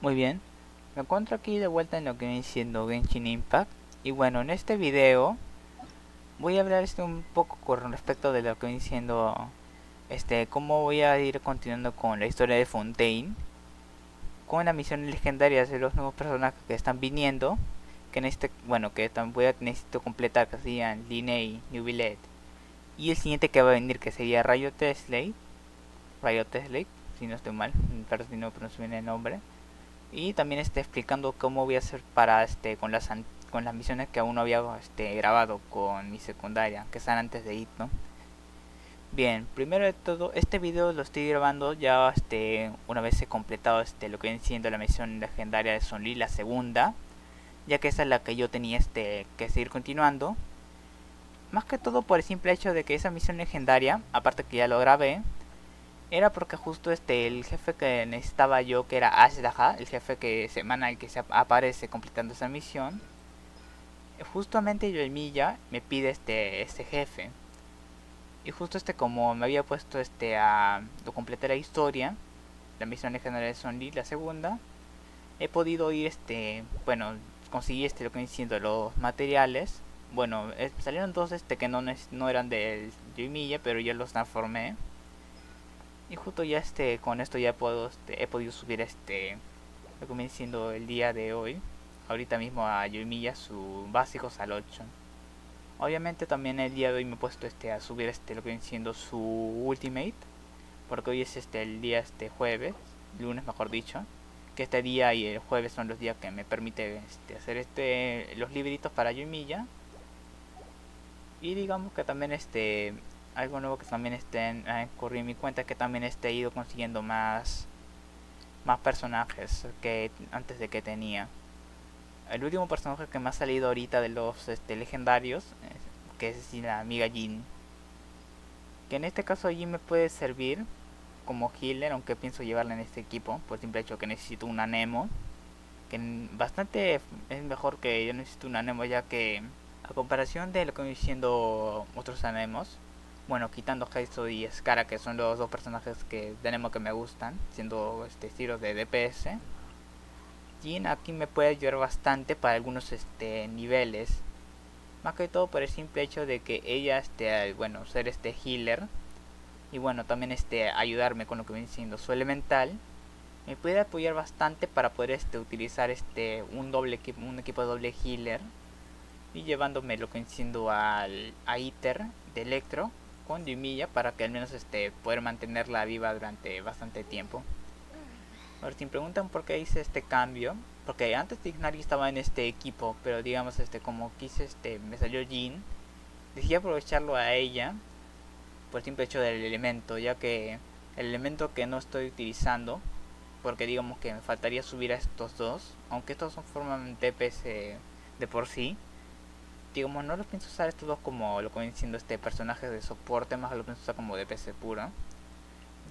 Muy bien, me encuentro aquí de vuelta en lo que viene siendo Genshin Impact. Y bueno, en este video voy a hablar un poco con respecto de lo que viene siendo cómo voy a ir continuando con la historia de Fontaine, con la misión legendaria de los nuevos personajes que están viniendo, que en bueno, que también necesito completar, que serían Linnea, Jubilee, y el siguiente que va a venir, que sería Rayo Tesley, si no estoy mal, pero si no pronuncio bien el nombre. Y también explicando cómo voy a hacer para con las misiones que aún no había grabado con mi secundaria, que están antes de ir, ¿no? Bien, primero de todo, este video lo estoy grabando ya una vez he completado lo que viene siendo la misión legendaria de Zhongli, la segunda, ya que esa es la que yo tenía que seguir continuando. Más que todo por el simple hecho de que esa misión legendaria, aparte que ya lo grabé, era porque justo el jefe que necesitaba yo, que era azhdaha, el jefe que semanal que se aparece completando esa misión, justamente yo el Milla me pide este jefe. Y justo como me había puesto a lo completé la historia, la misión legendaria de Zhongli, la segunda, he podido ir bueno, conseguí lo que viene siendo los materiales. Bueno, salieron dos que no eran del Milla, pero ya los transformé. Y justo ya con esto ya he podido subir lo que viene siendo el día de hoy. Ahorita mismo a Yoimiya sus básicos al 8. Obviamente también el día de hoy me he puesto a subir lo que viene siendo su ultimate. Porque hoy es el día jueves, lunes mejor dicho. Que este día y el jueves son los días que me permite hacer los libritos para Yoimiya. Y digamos que también algo nuevo que también ocurrió en mi cuenta, que también he ido consiguiendo más personajes que antes de que tenía. El último personaje que me ha salido ahorita de los legendarios, que es la amiga Jin, que en este caso Jin me puede servir como healer, aunque pienso llevarla en este equipo por el simple hecho que necesito una Nemo, que bastante es mejor que yo necesito una Nemo, ya que a comparación de lo que estoy diciendo otros Anemos, bueno, quitando Heizo y Skara, que son los dos personajes de Nemo que me gustan, siendo estilos de DPS, Jin aquí me puede ayudar bastante para algunos niveles. Más que todo por el simple hecho de que ella, bueno, ser healer, y bueno, también ayudarme con lo que viene siendo su elemental, me puede apoyar bastante para poder utilizar un equipo de doble healer, y llevándome lo que viene siendo a Iter de Electro con Yumilla, para que al menos poder mantenerla viva durante bastante tiempo. Ahora, si me preguntan por qué hice este cambio, porque antes Tignari estaba en este equipo, pero digamos como quise me salió Jin, decidí aprovecharlo a ella por el simple hecho del elemento, ya que el elemento que no estoy utilizando, porque digamos que me faltaría subir a estos dos, aunque estos son forman DPS de por sí, digamos no los pienso usar estos dos como lo que viene siendo personaje de soporte, más lo pienso usar como DPS puro.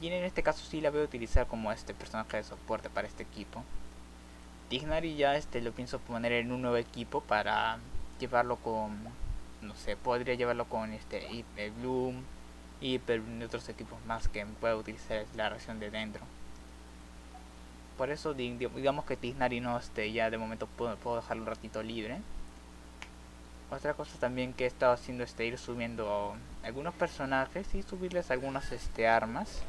Y en este caso sí la voy a utilizar como personaje de soporte para este equipo. Tignari ya lo pienso poner en un nuevo equipo para llevarlo con, no sé, podría llevarlo con Bloom y otros equipos más que pueda utilizar la región de dentro. Por eso digamos que Tignari no ya de momento puedo dejarlo un ratito libre. Otra cosa también que he estado haciendo es ir subiendo algunos personajes y subirles algunas armas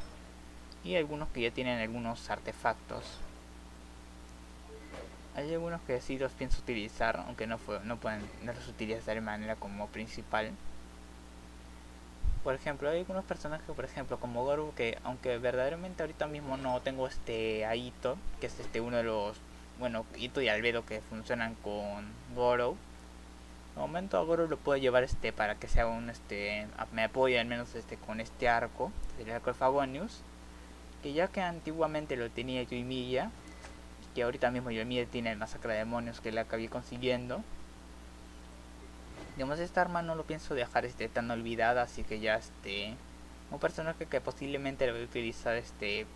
y algunos que ya tienen algunos artefactos. Hay algunos que sí los pienso utilizar, aunque no los utilizar de manera como principal. Por ejemplo, hay algunos personajes, por ejemplo, como Goru, que aunque verdaderamente ahorita mismo no tengo a Ito, que es uno de los, bueno, Ito y Albedo que funcionan con Goru. De momento a Goru lo puedo llevar para que sea me apoye al menos con este arco, el arco de Favonius, que ya que antiguamente lo tenía Yoimiya, que ahorita mismo Yoimiya tiene el masacre de demonios que la acabé consiguiendo. Digamos, esta arma no lo pienso dejar tan olvidada, así que ya un personaje que posiblemente lo voy a utilizar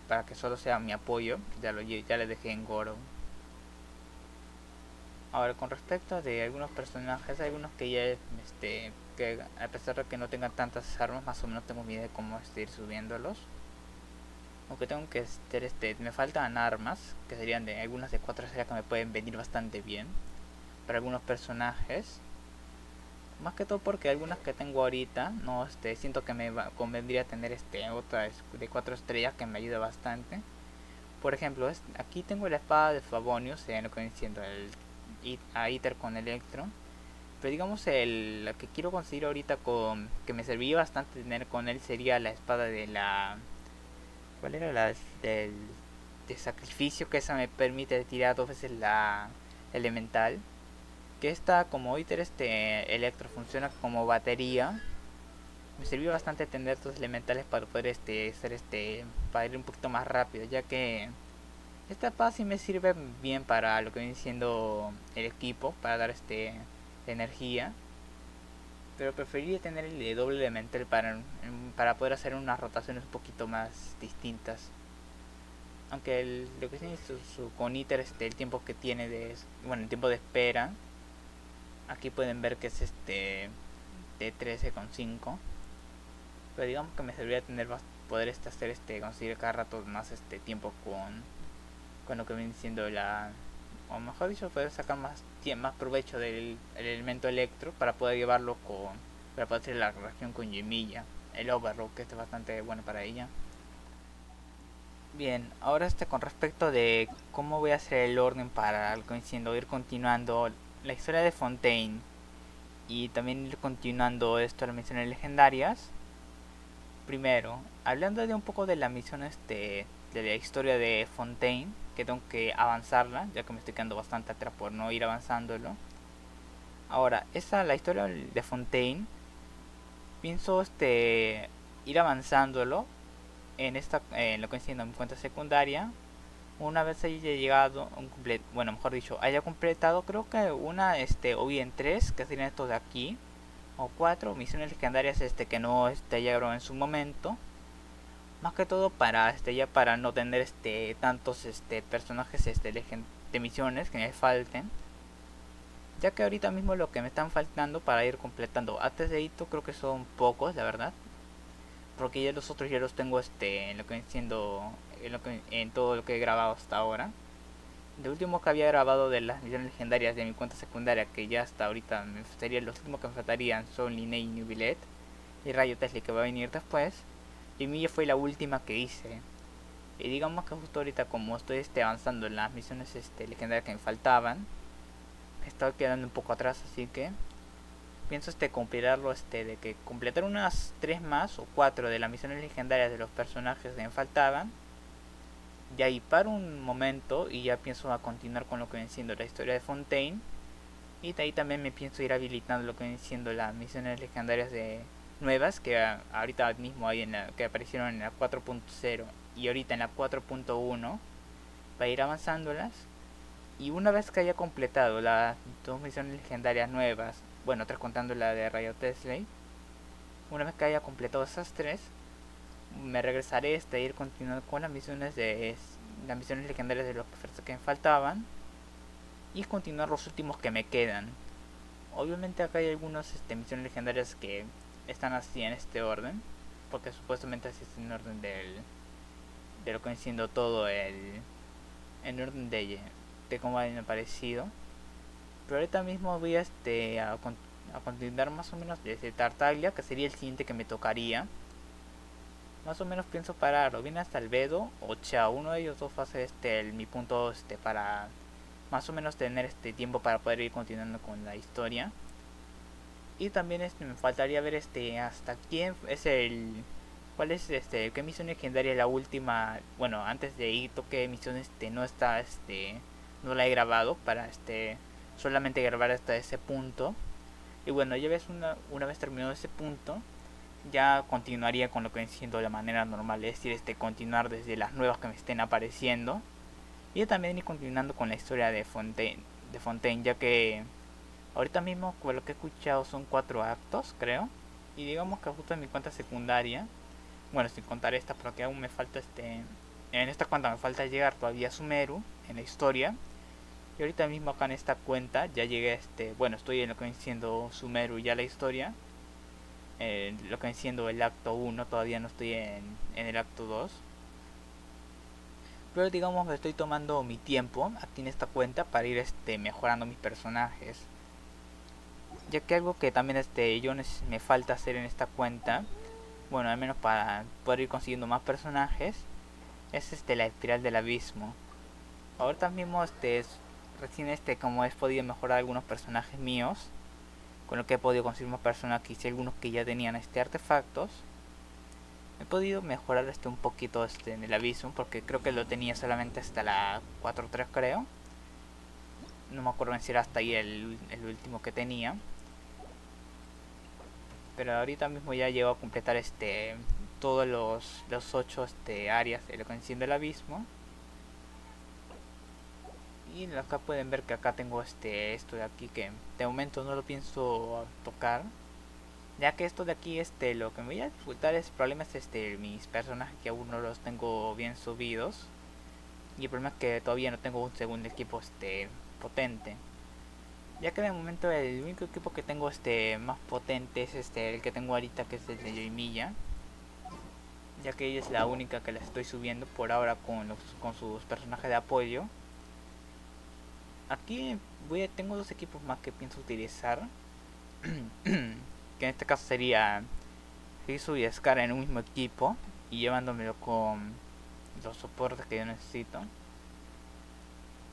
para que solo sea mi apoyo, ya le dejé en Goro. Ahora, con respecto de algunos personajes, hay algunos que ya que a pesar de que no tengan tantas armas, más o menos tengo mi idea de cómo ir subiéndolos. Aunque tengo que hacer me faltan armas, que serían de algunas de 4 estrellas que me pueden venir bastante bien para algunos personajes. Más que todo porque algunas que tengo ahorita, no siento que convendría tener otras de 4 estrellas que me ayuda bastante. Por ejemplo, aquí tengo la espada de Favonius, lo que viene siendo a Iter con Electro. Pero digamos, la que quiero conseguir ahorita que me serviría bastante tener con él sería la espada de la... ¿Cuál era? Del de sacrificio, que esa me permite tirar 2 veces la elemental. Que esta, como Iter Electro funciona como batería, me sirvió bastante tener 2 elementales para poder hacer para ir un poquito más rápido, ya que esta paz sí me sirve bien para lo que viene siendo el equipo, para dar energía. Pero preferiría tener el de doble elemental para poder hacer unas rotaciones un poquito más distintas. Aunque lo que tiene con ITER, el tiempo que tiene el tiempo de espera, aquí pueden ver que es de 13,5. Pero digamos que me serviría tener poder hacer conseguir cada rato más tiempo con lo que viene siendo o mejor dicho, poder sacar más provecho del el elemento electro para poder llevarlo para poder hacer la reacción con Yemilla, el Overload, que es bastante bueno para ella. Bien, ahora con respecto de cómo voy a hacer el orden para ir continuando la historia de Fontaine y también ir continuando las misiones legendarias. Primero, hablando de un poco de la misión de la historia de Fontaine, que tengo que avanzarla, ya que me estoy quedando bastante atrás por no ir avanzándolo. Ahora, la historia de Fontaine, pienso ir avanzándolo en lo que enciendo mi cuenta secundaria. Una vez haya llegado bueno, mejor dicho, haya completado, creo que o bien 3, que serían estos de aquí, o 4 misiones legendarias que no haya grabado en su momento. Más que todo para no tener tantos personajes de misiones que me falten, ya que ahorita mismo lo que me están faltando para ir completando antes de hito creo que son pocos, la verdad, porque ya los otros ya los tengo en lo que siendo en todo lo que he grabado hasta ahora. De último que había grabado de las misiones legendarias de mi cuenta secundaria, que ya hasta ahorita serían los últimos que me faltarían, son Linnea y Nubilet y Rayo Tesla, que va a venir después. Y mi fue la última que hice. Y digamos que justo ahorita, como estoy avanzando en las misiones legendarias que me faltaban, estaba quedando un poco atrás, así que pienso completarlo, de que completar unas 3 más o 4 de las misiones legendarias de los personajes que me faltaban. Y ahí paro un momento y ya pienso a continuar con lo que viene siendo la historia de Fontaine. Y de ahí también me pienso ir habilitando lo que viene siendo las misiones legendarias nuevas que ahorita mismo hay que aparecieron en la 4.0 y ahorita en la 4.1, para ir avanzándolas. Y una vez que haya completado las 2 misiones legendarias nuevas, bueno, tres contando la de Rayo Tesla, una vez que haya completado esas 3, me regresaré a ir continuando con las misiones legendarias de los que me faltaban y continuar los últimos que me quedan. Obviamente acá hay algunas misiones legendarias que están así en este orden, porque supuestamente así es en orden de lo que viene siendo todo en orden de cómo han aparecido. Pero ahorita mismo voy a continuar más o menos desde Tartaglia, que sería el siguiente que me tocaría. Más o menos pienso pararlo bien hasta el Bedo o Chao, uno de ellos dos va a ser mi punto para más o menos tener tiempo para poder ir continuando con la historia. Y también me faltaría ver hasta quién es cuál es qué misión legendaria es la última, bueno, antes de Hito, qué misión no está no la he grabado para solamente grabar hasta ese punto. Y bueno, ya ves, una vez terminado ese punto, ya continuaría con lo que viene siendo la manera normal, es decir, continuar desde las nuevas que me estén apareciendo. Y también ir continuando con la historia de Fontaine, ya que ahorita mismo, por lo que he escuchado, son 4 actos, creo. Y digamos que justo en mi cuenta secundaria, bueno, sin contar esta, porque aún me falta en esta cuenta me falta llegar todavía a Sumeru, en la historia. Y ahorita mismo acá en esta cuenta ya llegué bueno, estoy en lo que viene siendo Sumeru ya la historia. Lo que viene siendo el acto 1, todavía no estoy en el acto 2. Pero digamos que estoy tomando mi tiempo aquí en esta cuenta para ir mejorando mis personajes. Ya que algo que también me falta hacer en esta cuenta, bueno, al menos para poder ir consiguiendo más personajes, es la espiral del abismo. Ahorita mismo recién como he podido mejorar algunos personajes míos, con lo que he podido conseguir más personajes y algunos que ya tenían artefactos. He podido mejorar un poquito en el abismo, porque creo que lo tenía solamente hasta la 4.3 creo. No me acuerdo si era hasta ahí el último que tenía. Pero ahorita mismo ya llego a completar todos los 8 áreas de lo que enciende el abismo. Y acá pueden ver que acá tengo esto de aquí que de momento no lo pienso tocar, ya que esto de aquí lo que me voy a dificultar es problemas mis personajes, que aún no los tengo bien subidos, y el problema es que todavía no tengo un segundo equipo potente, ya que de momento el único equipo que tengo más potente es el que tengo ahorita, que es el de Yoimiya, ya que ella es la única que la estoy subiendo por ahora con sus personajes de apoyo. Aquí tengo dos equipos más que pienso utilizar, que en este caso sería Hisu y Scar en un mismo equipo y llevándomelo con los soportes que yo necesito.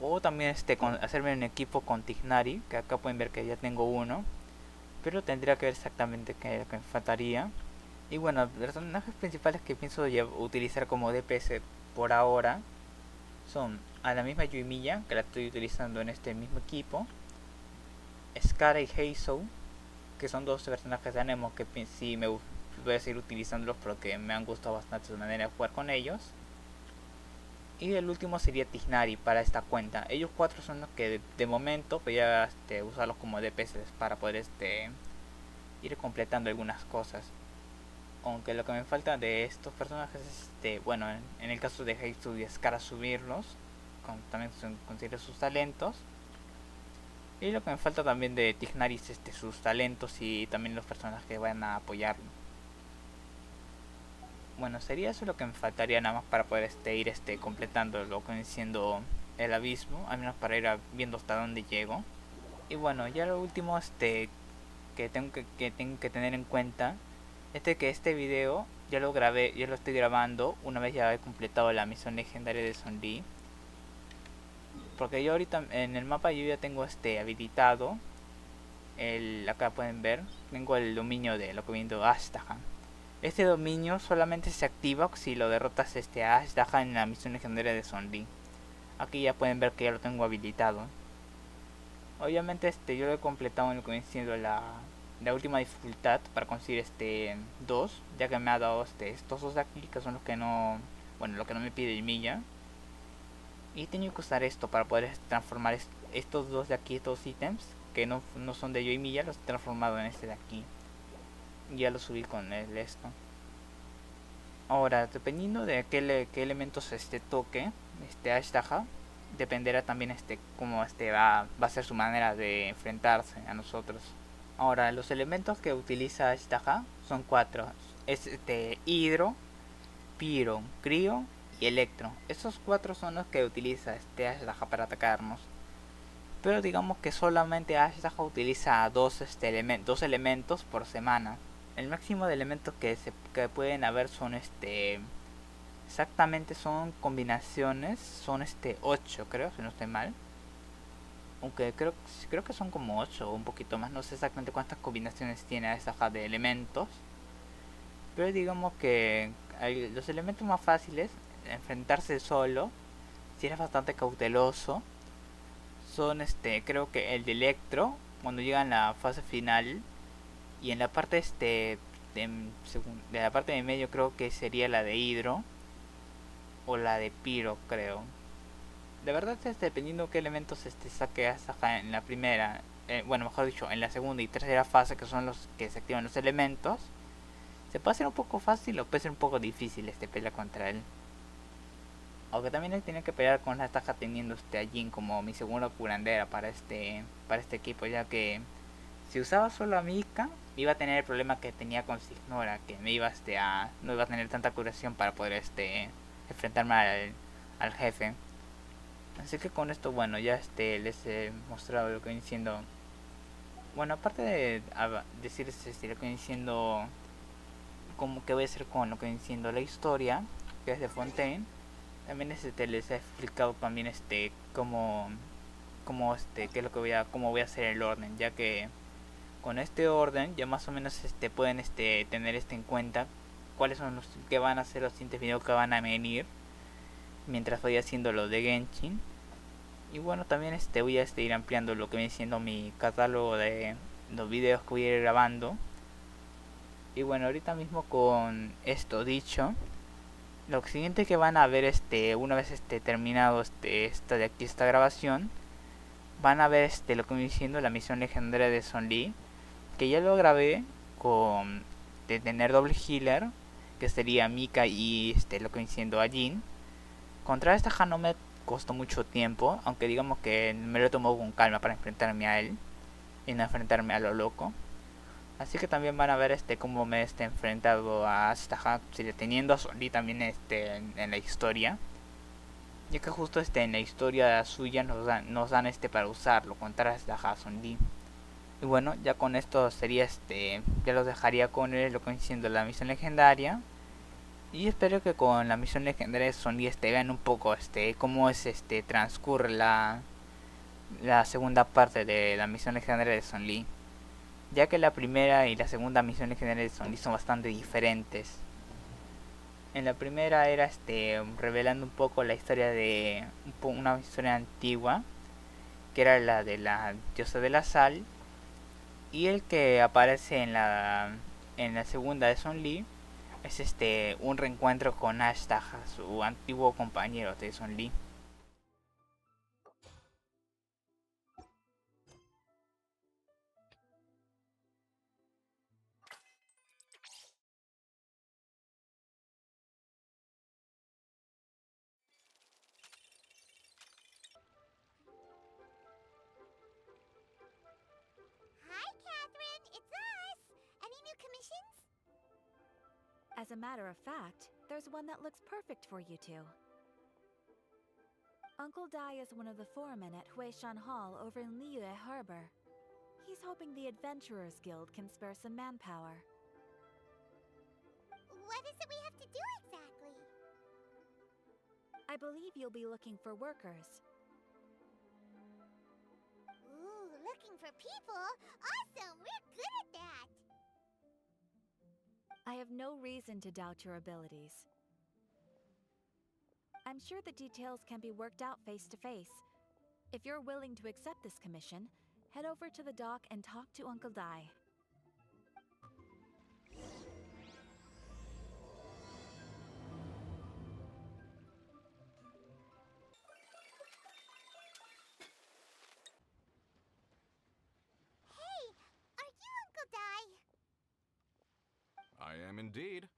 O también hacerme un equipo con Tignari, que acá pueden ver que ya tengo uno, pero tendría que ver exactamente qué es lo que me faltaría. Y bueno, los personajes principales que pienso utilizar como DPS por ahora son a la misma Yuimiya, que la estoy utilizando en este mismo equipo, Scar y Heizou, que son dos personajes de Anemo que sí voy a seguir utilizándolos porque me han gustado bastante su manera de jugar con ellos. Y el último sería Tignari para esta cuenta. Ellos cuatro son los que de momento voy a usarlos como DPS para poder ir completando algunas cosas. Aunque lo que me falta de estos personajes es bueno, en el caso de Heizou y Scar, subirlos, también conseguir sus talentos. Y lo que me falta también de Tignari es sus talentos y también los personajes que van a apoyarlo. Bueno, sería eso lo que me faltaría nada más para poder ir completando lo que viene siendo el abismo, al menos para ir viendo hasta dónde llego. Y bueno, ya lo último que tengo que tener en cuenta es que este video ya lo grabé, ya lo estoy grabando una vez ya he completado la misión legendaria de Zhongli. Porque yo ahorita en el mapa yo ya tengo habilitado acá pueden ver, tengo el dominio de lo que viene de azhdaha. Este dominio solamente se activa si lo derrotas azhdaha en la misión legendaria de Zhongli. Aquí ya pueden ver que ya lo tengo habilitado. Obviamente yo lo he completado en lo que viene siendo la última dificultad para conseguir 2, ya que me ha dado estos dos de aquí, que son los que no, bueno, lo que no me pide el milla. Y tengo que usar esto para poder transformar estos dos de aquí, estos ítems que no son de yo y milla, los he transformado en este de aquí. Ya lo subí con esto. Ahora, dependiendo de qué elementos toque azhdaha, dependerá también cómo va a ser su manera de enfrentarse a nosotros. Ahora, los elementos que utiliza azhdaha son 4. Es hidro, piro, crío y electro. Esos 4 son los que utiliza azhdaha para atacarnos. Pero digamos que solamente azhdaha utiliza dos elementos por semana. El máximo de elementos que pueden haber son exactamente son combinaciones, son 8 creo, si no estoy mal. Aunque creo que son como 8 o un poquito más, no sé exactamente cuántas combinaciones tiene azhdaha de elementos. Pero digamos que los elementos más fáciles, enfrentarse solo, si eres bastante cauteloso, son creo que el de electro, cuando llega en la fase final, y en la parte de la parte de medio creo que sería la de hidro o la de piro, creo. De verdad dependiendo qué elementos saque azhdaha en la primera, bueno, mejor dicho, en la segunda y tercera fase, que son los que se activan los elementos, se puede hacer un poco fácil o puede ser un poco difícil pelea contra él. Aunque también él tiene que pelear con la azhdaha teniendo a Jin como mi segunda curandera para este equipo, ya que si usaba solo a Mika iba a tener el problema que tenía con Signora, que me iba no iba a tener tanta curación para poder enfrentarme al jefe. Así que con esto, bueno, ya les he mostrado lo que viene siendo. Bueno, aparte de decirles lo que viene siendo, como que voy a hacer con lo que viene siendo la historia, que es de Fontaine. También les he explicado también qué es lo que cómo voy a hacer el orden, ya que con este orden ya más o menos pueden tener en cuenta cuáles son los que van a ser los siguientes videos que van a venir mientras voy haciendo lo de Genshin. Y bueno, también voy a ir ampliando lo que viene siendo mi catálogo de los videos que voy a ir grabando. Y bueno, ahorita mismo con esto dicho, lo siguiente que van a ver una vez terminado esta grabación, van a ver lo que viene siendo la misión legendaria de Zhongli, que ya lo grabé con de tener doble healer, que sería Mika y lo que viene siendo a Jin. Contra esta no me costó mucho tiempo, aunque digamos que me lo tomó con calma para enfrentarme a él y no enfrentarme a lo loco. Así que también van a ver cómo me he enfrentado a azhdaha, teniendo a Zhongli también en la historia, ya que justo en la historia suya nos dan para usarlo contra azhdaha Zhongli. Y bueno, ya con esto sería ya los dejaría con lo que viene siendo la misión legendaria. Y espero que con la misión legendaria de Zhongli vean un poco cómo es transcurre la segunda parte de la misión legendaria de Zhongli, ya que la primera y la segunda misión legendaria de Zhongli son bastante diferentes. En la primera era revelando un poco la historia de una historia antigua, que era la de la diosa de la sal, y el que aparece en la segunda de Zhongli es un reencuentro con Azhdaha, su antiguo compañero de Zhongli. Hi, Catherine. It's us. Any new commissions? As a matter of fact, there's one that looks perfect for you two. Uncle Dai is one of the foremen at Huishan Hall over in Liyue Harbor. He's hoping the Adventurers Guild can spare some manpower. What is it we have to do exactly? I believe you'll be looking for workers. Ooh, looking for people? Awesome! We're good at that! I have no reason to doubt your abilities. I'm sure the details can be worked out face to face. If you're willing to accept this commission, head over to the dock and talk to Uncle Dai. Hey, are you Uncle Dai? I am indeed.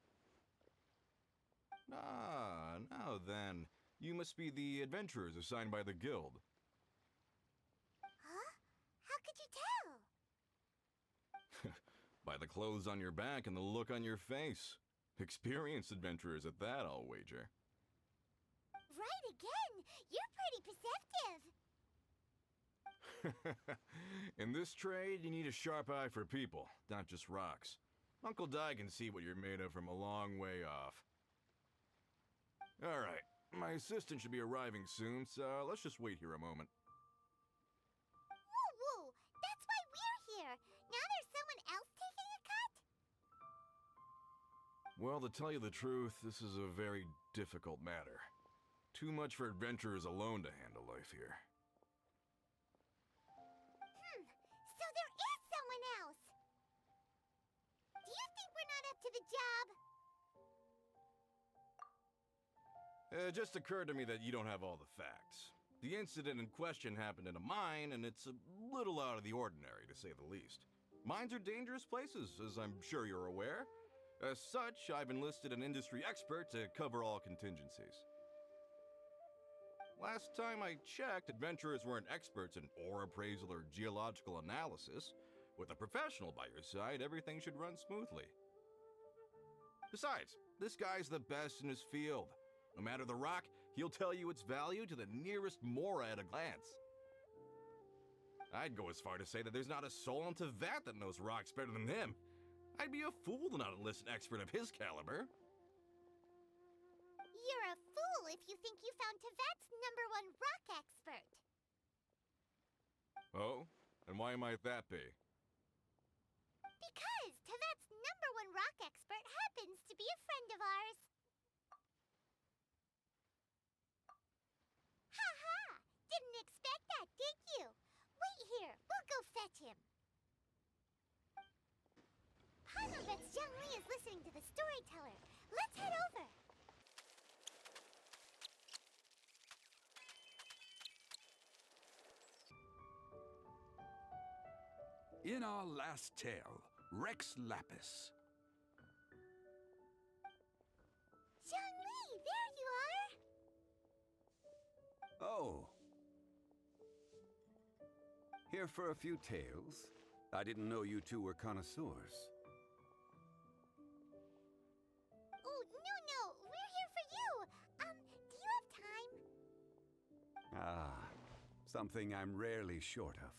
Ah, now then. You must be the adventurers assigned by the guild. Huh? How could you tell? By the clothes on your back and the look on your face. Experienced adventurers at that, I'll wager. Right again! You're pretty perceptive! In this trade, you need a sharp eye for people, not just rocks. Uncle Dai can see what you're made of from a long way off. Alright, my assistant should be arriving soon, so let's just wait here a moment. Woo woo! That's why we're here! Now there's someone else taking a cut? Well, to tell you the truth, this is a very difficult matter. Too much for adventurers alone to handle life here. So there is someone else! Do you think we're not up to the job? It just occurred to me that you don't have all the facts. The incident in question happened in a mine, and it's a little out of the ordinary, to say the least. Mines are dangerous places, as I'm sure you're aware. As such, I've enlisted an industry expert to cover all contingencies. Last time I checked, adventurers weren't experts in ore appraisal or geological analysis. With a professional by your side, everything should run smoothly. Besides, this guy's the best in his field. No matter the rock, He'll tell you its value to the nearest mora at a glance. I'd go as far to say that there's not a soul on Teyvat that knows rocks better than him. I'd be a fool to not enlist an expert of his caliber. You're a fool if you think you found Teyvat's #1 rock expert. Oh? And why might that be? Because Teyvat's #1 rock expert happens to be a friend of ours. Ha ha! Didn't expect that, did you? Wait here, we'll go fetch him. Paimon bets Zhongli is listening to the storyteller. Let's head over. In our last tale, Rex Lapis. Zhongli, there you are! Oh. Here for a few tales? I didn't know you two were connoisseurs. Oh, no, we're here for you. Do you have time? Ah, something I'm rarely short of.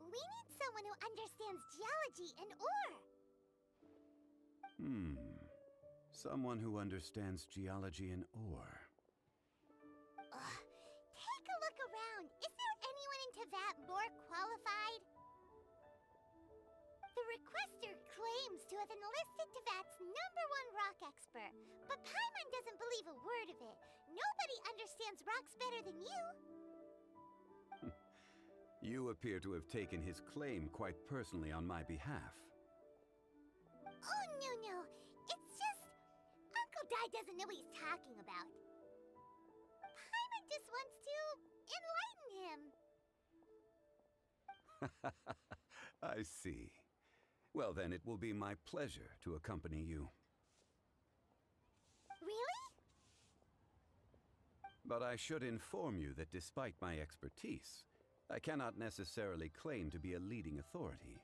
We need someone who understands geology and ore. Someone who understands geology and ore. Take a look around. Is there anyone in Teyvat more qualified? The requester claims to have enlisted Teyvat's #1 rock expert, but Paimon doesn't believe a word of it. Nobody understands rocks better than you. You appear to have taken his claim quite personally on my behalf. Oh, no. It's just... Uncle Dai doesn't know what he's talking about. Paimon just wants to enlighten him. I see. Well, then it will be my pleasure to accompany you. Really? But I should inform you that despite my expertise, I cannot necessarily claim to be a leading authority.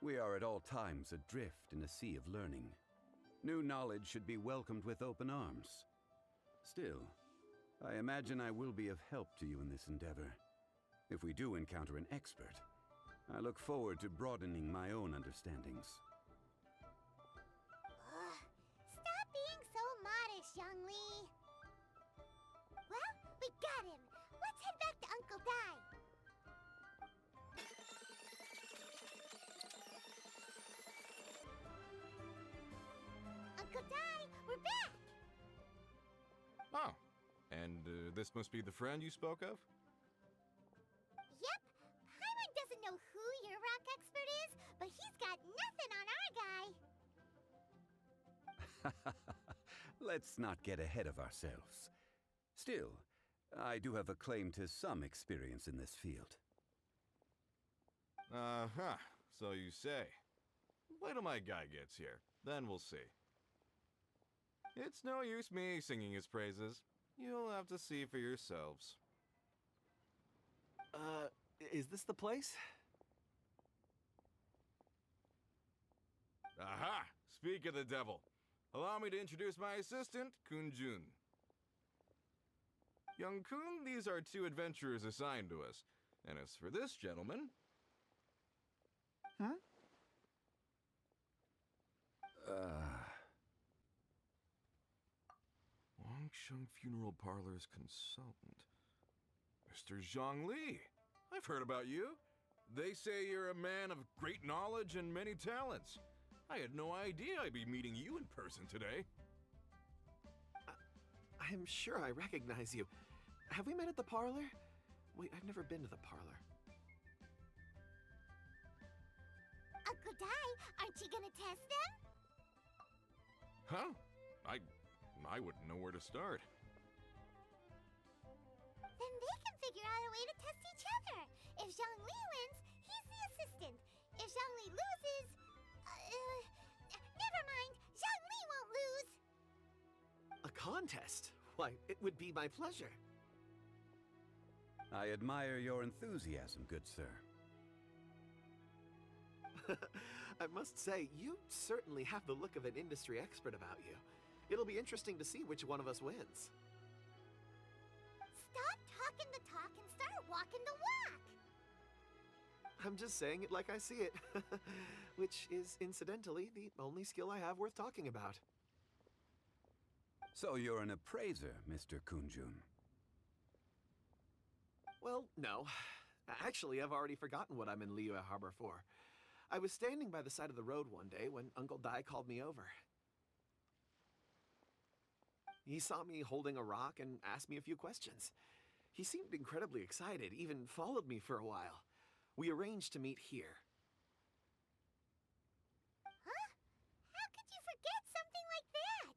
We are at all times adrift in a sea of learning. New knowledge should be welcomed with open arms. Still, I imagine I will be of help to you in this endeavor. If we do encounter an expert, I look forward to broadening my own understandings. Stop being so modest, Zhongli. Well, we got him. Let's head back to Uncle Dai. Uncle Dai, we're back! Oh. And this must be the friend you spoke of? Yep. Paimon doesn't know who your rock expert is, but he's got nothing on our guy. Let's not get ahead of ourselves. Still, I do have a claim to some experience in this field. Uh-huh. So you say. Wait till my guy gets here. Then we'll see. It's no use me singing his praises. You'll have to see for yourselves. Is this the place? Aha! Speak of the devil. Allow me to introduce my assistant, Kun-jun. Young Kun, these are 2 adventurers assigned to us. And as for this gentleman... Longsheng Funeral Parlor's consultant. Mr. Zhongli. I've heard about you. They say you're a man of great knowledge and many talents. I had no idea I'd be meeting you in person today. I'm sure I recognize you. Have we met at the parlor? Wait, I've never been to the parlor. Uncle Dai, aren't you gonna test them? Huh? I wouldn't know where to start. Then they can figure out a way to test each other. If Zhongli wins, he's the assistant. If Zhongli loses... never mind. Zhongli won't lose. A contest? Why, it would be my pleasure. I admire your enthusiasm, good sir. I must say, you certainly have the look of an industry expert about you. It'll be interesting to see which one of us wins. Stop talking the talk and start walking the walk! I'm just saying it like I see it, which is, incidentally, the only skill I have worth talking about. So you're an appraiser, Mr. Kunjun. Well, no. Actually, I've already forgotten what I'm in Liyue Harbor for. I was standing by the side of the road one day when Uncle Dai called me over. He saw me holding a rock and asked me a few questions. He seemed incredibly excited, even followed me for a while. We arranged to meet here. Huh? How could you forget something like that?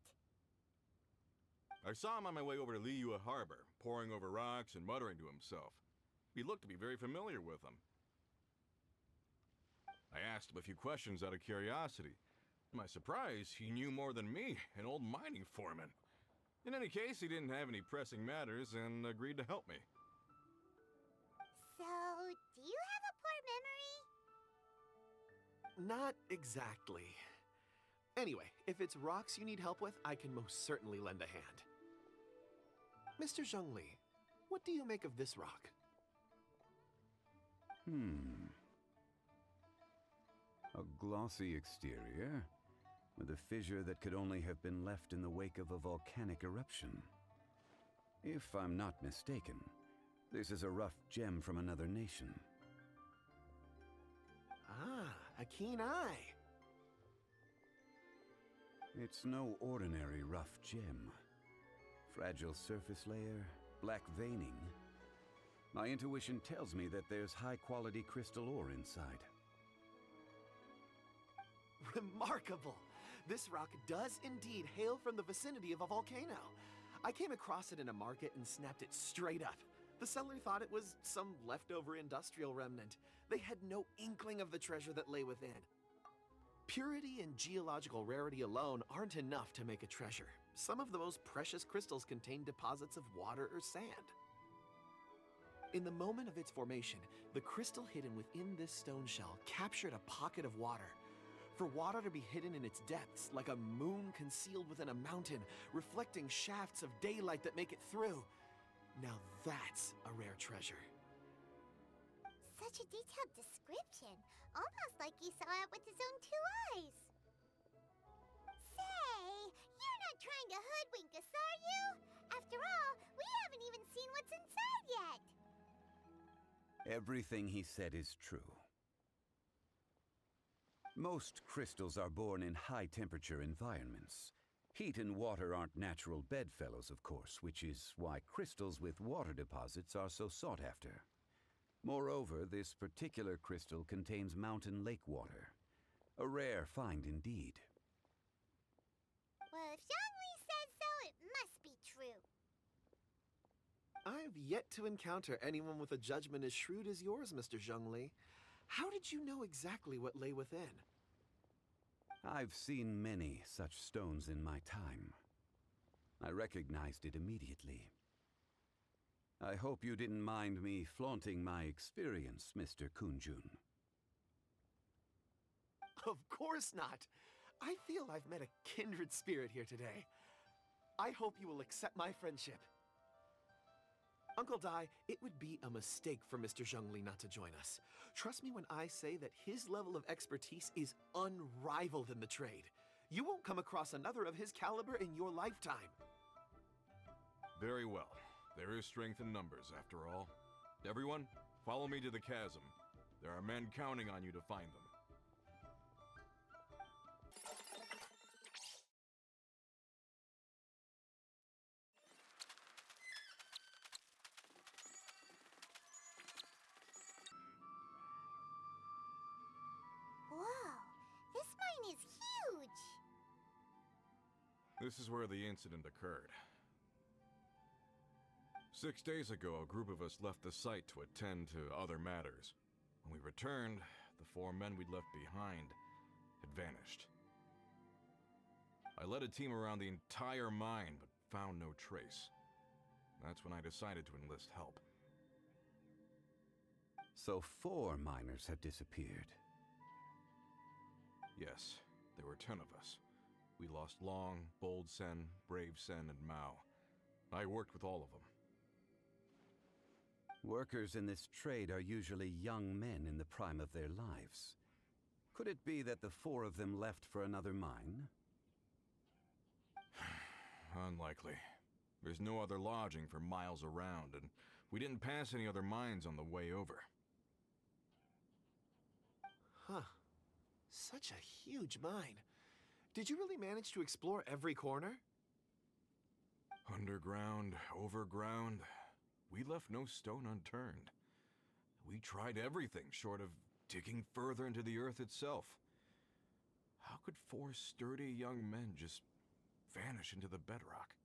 I saw him on my way over to Liyue Harbor, poring over rocks and muttering to himself. He looked to be very familiar with them. I asked him a few questions out of curiosity. To my surprise, he knew more than me, an old mining foreman. In any case, he didn't have any pressing matters and agreed to help me. So, do you have a poor memory? Not exactly. Anyway, if it's rocks you need help with, I can most certainly lend a hand. Mr. Zhongli, what do you make of this rock? A glossy exterior, with a fissure that could only have been left in the wake of a volcanic eruption. If I'm not mistaken, this is a rough gem from another nation. Ah, a keen eye. It's no ordinary rough gem. Fragile surface layer, black veining. My intuition tells me that there's high-quality crystal ore inside. Remarkable! This rock does indeed hail from the vicinity of a volcano. I came across it in a market and snapped it straight up. The seller thought it was some leftover industrial remnant. They had no inkling of the treasure that lay within. Purity and geological rarity alone aren't enough to make a treasure. Some of the most precious crystals contain deposits of water or sand. In the moment of its formation, the crystal hidden within this stone shell captured a pocket of water. For water to be hidden in its depths, like a moon concealed within a mountain, reflecting shafts of daylight that make it through. Now that's a rare treasure. Such a detailed description, almost like he saw it with his own two eyes. Say, you're not trying to hoodwink us, are you? After all, we haven't even seen what's inside yet. Everything he said is true. Most crystals are born in high-temperature environments. Heat and water aren't natural bedfellows, of course, which is why crystals with water deposits are so sought after. Moreover, this particular crystal contains mountain lake water. A rare find indeed. Well, if Zhongli says so, it must be true. I've yet to encounter anyone with a judgment as shrewd as yours, Mr. Zhongli. How did you know exactly what lay within? I've seen many such stones in my time. I recognized it immediately. I hope you didn't mind me flaunting my experience, Mr. Kunjun. Of course not. I feel I've met a kindred spirit here today. I hope you will accept my friendship. Uncle Dai, it would be a mistake for Mr. Zhongli not to join us. Trust me when I say that his level of expertise is unrivaled in the trade. You won't come across another of his caliber in your lifetime. Very well. There is strength in numbers, after all. Everyone, follow me to the chasm. There are men counting on you to find them. Whoa, this mine is huge! This is where the incident occurred. 6 days ago, a group of us left the site to attend to other matters. When we returned, the 4 men we'd left behind had vanished. I led a team around the entire mine, but found no trace. That's when I decided to enlist help. So 4 miners have disappeared. Yes, there were 10 of us. We lost Long, Bold Sen, Brave Sen, and Mao. I worked with all of them. Workers in this trade are usually young men in the prime of their lives. Could it be that the 4 of them left for another mine? Unlikely. There's no other lodging for miles around, and we didn't pass any other mines on the way over. Huh. Such a huge mine. Did you really manage to explore every corner? Underground, overground, we left no stone unturned. We tried everything short of digging further into the earth itself. How could 4 sturdy young men just vanish into the bedrock?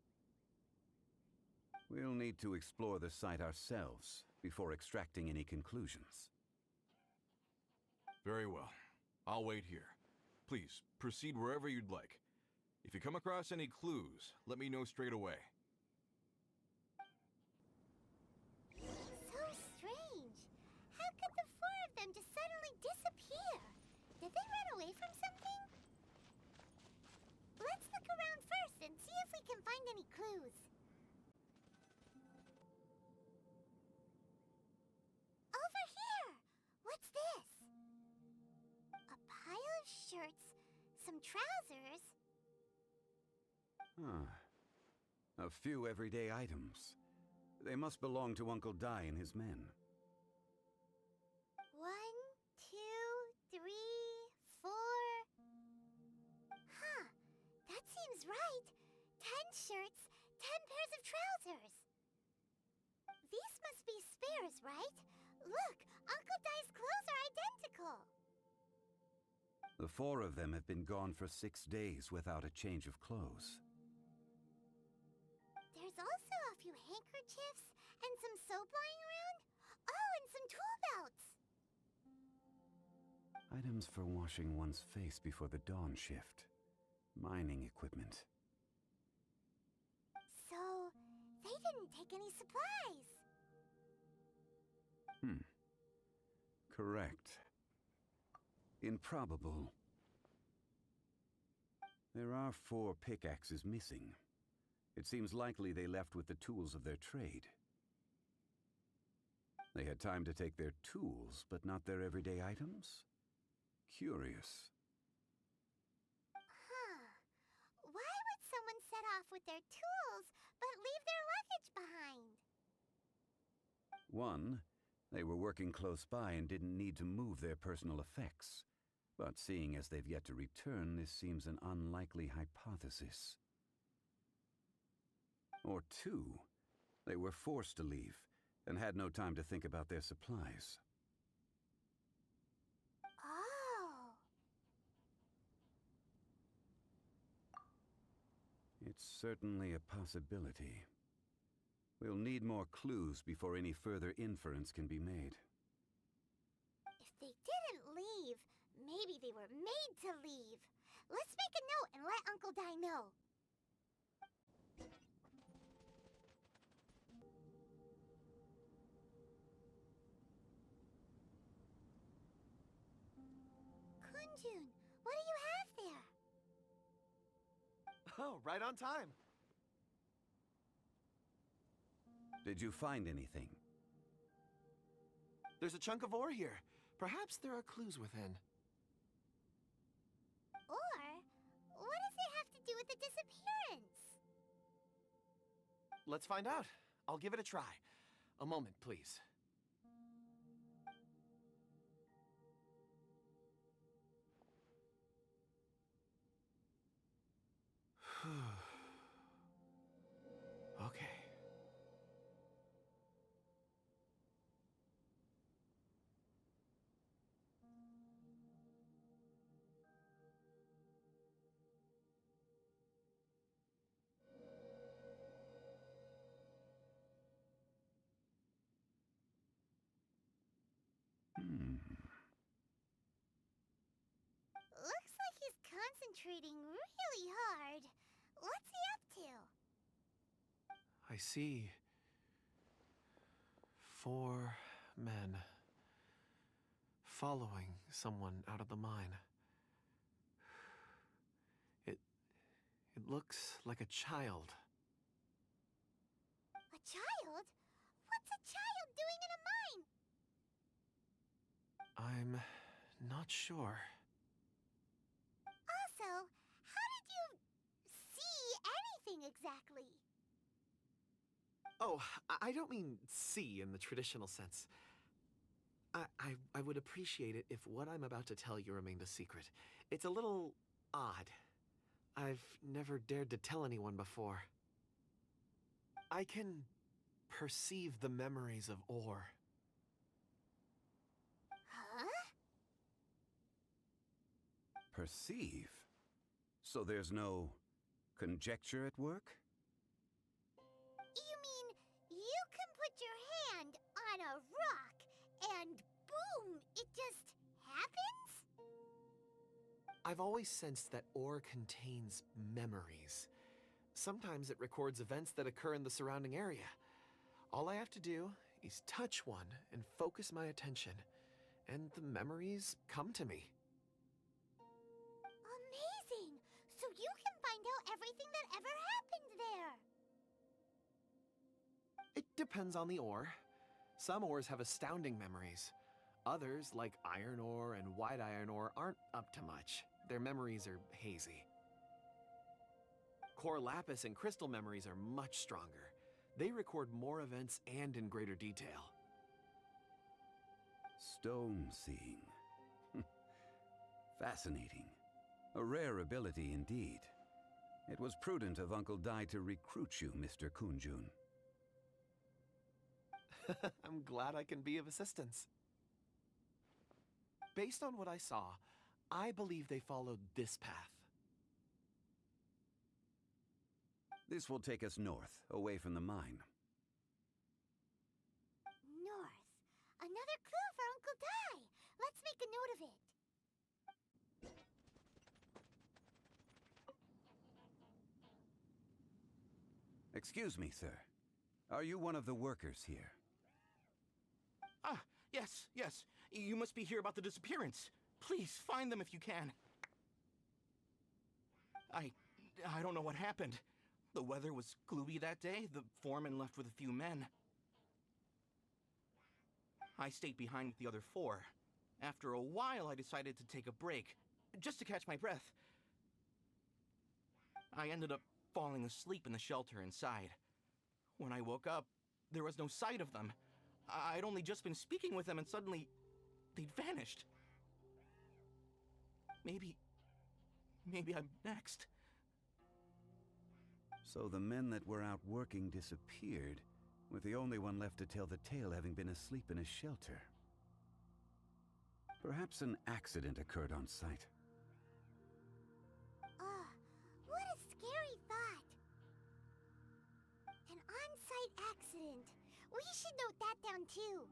We'll need to explore the site ourselves before extracting any conclusions. Very well. I'll wait here. Please, proceed wherever you'd like. If you come across any clues, let me know straight away. So strange. How could the 4 of them just suddenly disappear? Did they run away from something? Let's look around first and see if we can find any clues. Over here! What's this? A pile of shirts, some trousers. A few everyday items. They must belong to Uncle Dai and his men. 1, 2, 3, 4. Huh, that seems right. 10 shirts, 10 pairs of trousers. These must be spares, right? Look, Uncle Dai's clothes are identical. The 4 of them have been gone for 6 days without a change of clothes. There's also a few handkerchiefs and some soap lying around. Oh, and some tool belts. Items for washing one's face before the dawn shift. Mining equipment. So, they didn't take any supplies. Correct. Improbable. There are 4 pickaxes missing. It seems likely they left with the tools of their trade. They had time to take their tools, but not their everyday items? Curious. Huh. Why would someone set off with their tools, but leave their luggage behind? 1, they were working close by and didn't need to move their personal effects. But seeing as they've yet to return, this seems an unlikely hypothesis. Or 2, they were forced to leave and had no time to think about their supplies. Oh. It's certainly a possibility. We'll need more clues before any further inference can be made. If they didn't leave, maybe they were made to leave. Let's make a note and let Uncle Dai know. Kunjun, what do you have there? Oh, right on time. Did you find anything? There's a chunk of ore here. Perhaps there are clues within. Or, what does it have to do with the disappearance? Let's find out. I'll give it a try. A moment, please. Okay. Looks like he's concentrating really hard. What's he up to? I see 4 men following someone out of the mine. It looks like a child. A child? What's a child doing in a mine? I'm not sure. Also, how did you see anything exactly? Oh, I don't mean see in the traditional sense. I would appreciate it if what I'm about to tell you remained a secret. It's a little odd. I've never dared to tell anyone before. I can perceive the memories of Or. Huh? Perceive? So there's no conjecture at work? You mean you can put your hand on a rock and boom, it just happens? I've always sensed that Or contains memories. Sometimes it records events that occur in the surrounding area. All I have to do is touch one and focus my attention, and the memories come to me. Amazing! So you can find out everything that ever happened there. It depends on the ore. Some ores have astounding memories. Others, like iron ore and white iron ore, aren't up to much. Their memories are hazy. Core lapis and crystal memories are much stronger. They record more events and in greater detail. Stone seeing. Fascinating. A rare ability indeed. It was prudent of Uncle Dai to recruit you, Mr. Kunjun. I'm glad I can be of assistance. Based on what I saw, I believe they followed this path. This will take us north, away from the mine. North. Another clue for Uncle Dai. Let's make a note of it. Excuse me, sir. Are you one of the workers here? Ah, yes, yes. You must be here about the disappearance. Please, find them if you can. I don't know what happened. The weather was gloomy that day. The foreman left with a few men. I stayed behind with the other four. After a while, I decided to take a break, just to catch my breath. I ended up falling asleep in the shelter inside. When I woke up, there was no sight of them. I'd only just been speaking with them and suddenly they'd vanished. Maybe I'm next. So the men that were out working disappeared, with the only one left to tell the tale having been asleep in a shelter. Perhaps an accident occurred on site. What a scary thought. An on-site accident. We should note that down too.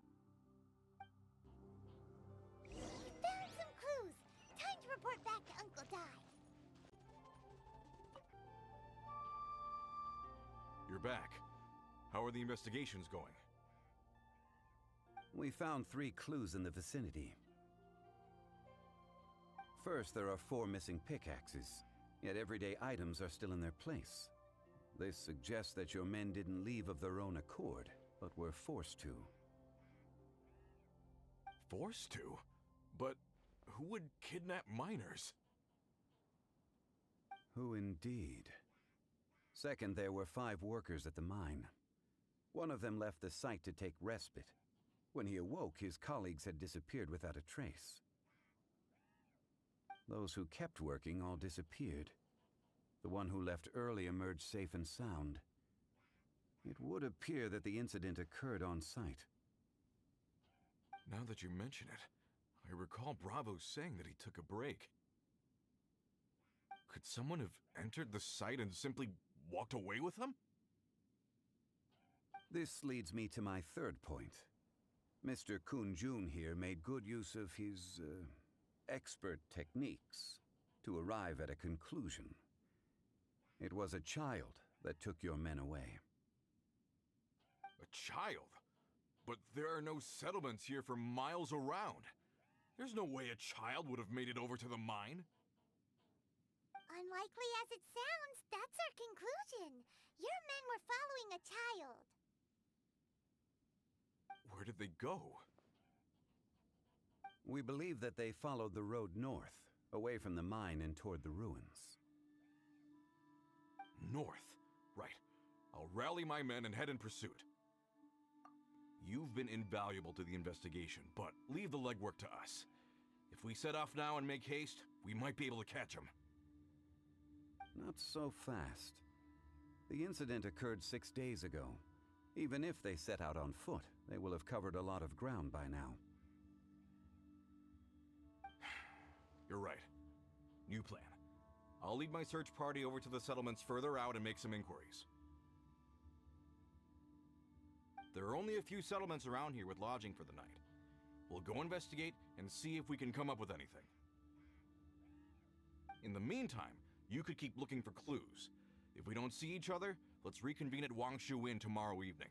We found some clues. Time to report back to Uncle Dai. You're back. How are the investigations going? We found 3 clues in the vicinity. First, there are 4 missing pickaxes, yet everyday items are still in their place. This suggests that your men didn't leave of their own accord, but were forced to. Forced to? But who would kidnap miners? Who indeed? Second, there were 5 workers at the mine. One of them left the site to take respite. When he awoke, his colleagues had disappeared without a trace. Those who kept working all disappeared. The one who left early emerged safe and sound. It would appear that the incident occurred on site. Now that you mention it, I recall Bravo saying that he took a break. Could someone have entered the site and simply walked away with them? This leads me to my third point. Mr. Kunjun here made good use of his, expert techniques to arrive at a conclusion. It was a child that took your men away. A child? But there are no settlements here for miles around. There's no way a child would have made it over to the mine. Unlikely as it sounds, that's our conclusion. Your men were following a child. Where did they go? We believe that they followed the road north, away from the mine and toward the ruins. North. Right. I'll rally my men and head in pursuit. You've been invaluable to the investigation, but leave the legwork to us. If we set off now and make haste, we might be able to catch them. Not so fast. The incident occurred 6 days ago. Even if they set out on foot, they will have covered a lot of ground by now. You're right. New plan. I'll lead my search party over to the settlements further out and make some inquiries. There are only a few settlements around here with lodging for the night. We'll go investigate and see if we can come up with anything. In the meantime, you could keep looking for clues. If we don't see each other, let's reconvene at Wangshu Inn tomorrow evening.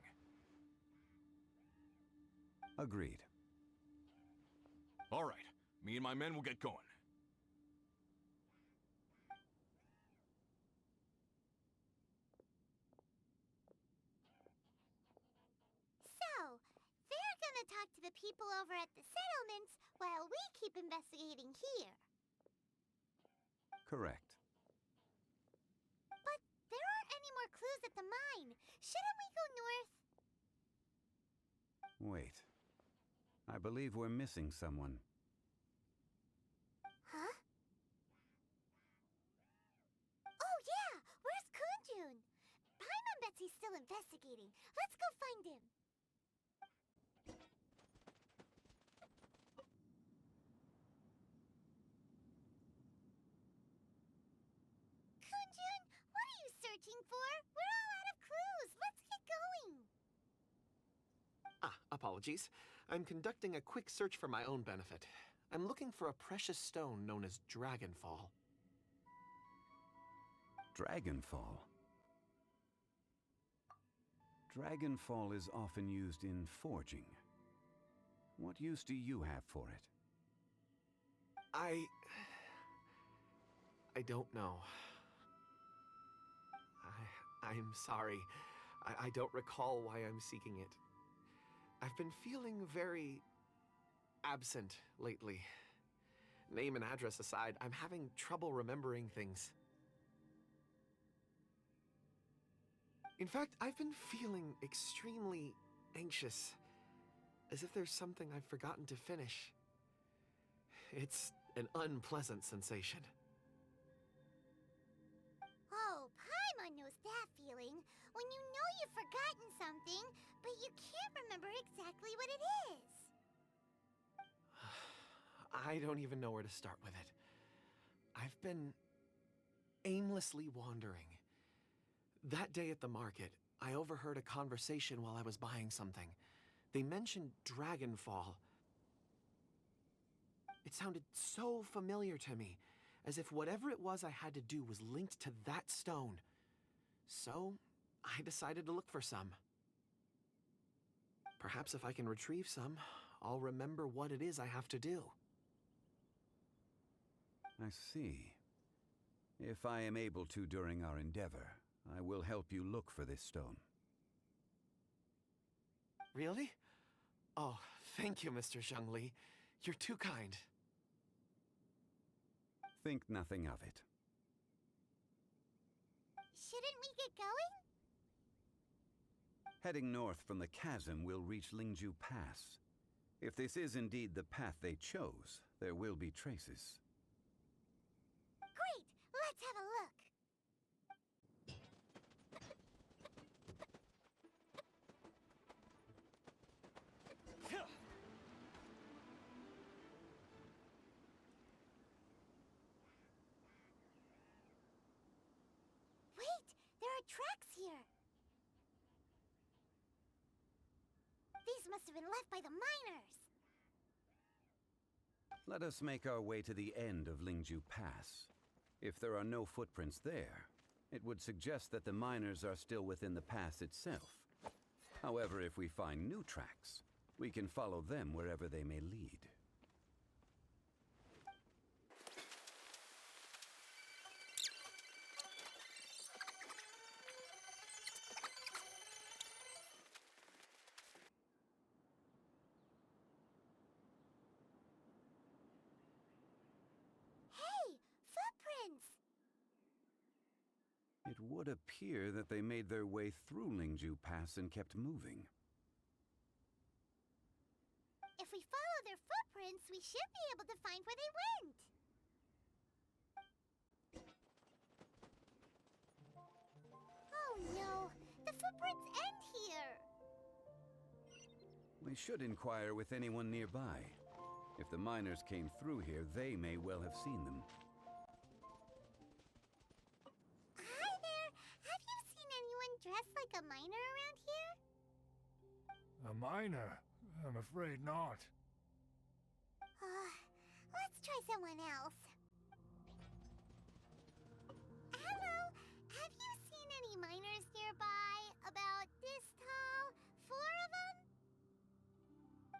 Agreed. All right. Me and my men will get going. So, they're gonna talk to the people over at the settlements while we keep investigating here. Correct. But there aren't any more clues at the mine. Shouldn't we go north? Wait. I believe we're missing someone. Huh? Oh yeah! Where's Kunjun? Paimon bets he's still investigating. Let's go find him. Kunjun, what are you searching for? We're all out of clues. Let's get going. Ah, apologies. I'm conducting a quick search for my own benefit. I'm looking for a precious stone known as Dragonfall. Dragonfall. Dragonfall is often used in forging. What use do you have for it? I don't know. I'm sorry. I don't recall why I'm seeking it. I've been feeling very absent lately. Name and address aside, I'm having trouble remembering things. In fact, I've been feeling extremely anxious, as if there's something I've forgotten to finish. It's an unpleasant sensation. Oh, Paimon knows that feeling. When you know you've forgotten something, but you can't remember exactly what it is. I don't even know where to start with it. I've been aimlessly wandering. That day at the market, I overheard a conversation while I was buying something. They mentioned Dragonfall. It sounded so familiar to me, as if whatever it was I had to do was linked to that stone. So, I decided to look for some. Perhaps if I can retrieve some, I'll remember what it is I have to do. I see. If I am able to during our endeavor, I will help you look for this stone. Really? Oh, thank you, Mr. Zhongli. You're too kind. Think nothing of it. Shouldn't we get going? Heading north from the chasm, we'll reach Lingju Pass. If this is indeed the path they chose, there will be traces. Great! Let's have a look. Wait! There are tracks here! These must have been left by the miners! Let us make our way to the end of Lingju Pass. If there are no footprints there, it would suggest that the miners are still within the pass itself. However, if we find new tracks, we can follow them wherever they may lead. would appear that they made their way through Lingju Pass and kept moving. If we follow their footprints, we should be able to find where they went. Oh no, the footprints end here. We should inquire with anyone nearby. If the miners came through here, they may well have seen them. Hi there, have you seen anyone dressed like a miner around here? A miner? I'm afraid not. Let's try someone else. Hello, have you seen any miners nearby? About this tall? 4 of them?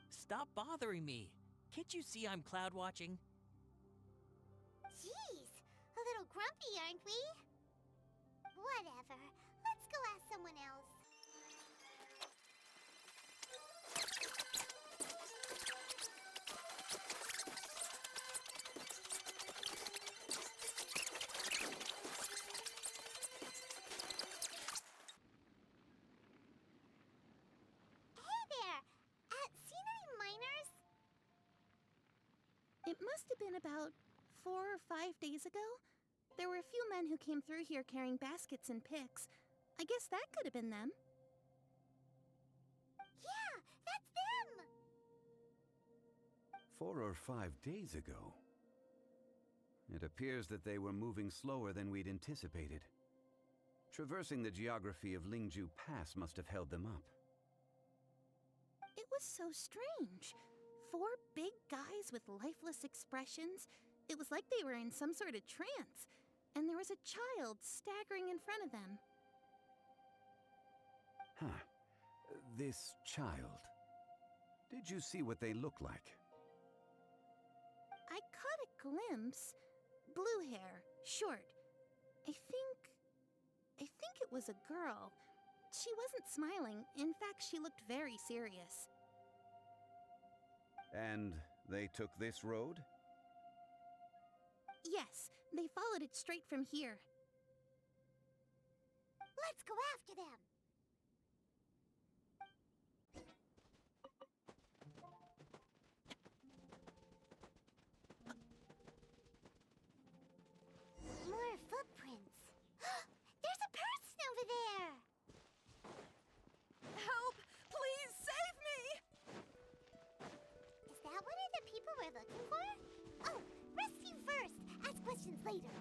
Stop bothering me. Can't you see I'm cloud watching? Jeez, a little grumpy, aren't we? Whatever, let's go ask someone else. It must have been about 4 or 5 days ago. There were a few men who came through here carrying baskets and picks. I guess that could have been them. Yeah, that's them! 4 or 5 days ago. It appears that they were moving slower than we'd anticipated. Traversing the geography of Lingju Pass must have held them up. It was so strange. 4 big guys with lifeless expressions. It was like they were in some sort of trance. And there was a child staggering in front of them. Huh. This child. Did you see what they look like? I caught a glimpse. Blue hair, short. I think it was a girl. She wasn't smiling. In fact, she looked very serious. And they took this road? Yes, they followed it straight from here. Let's go after them! More footprints. There's a person over there! Help! Please save me! Is that one of the people we're looking for? Oh, rescue first! Ask questions later.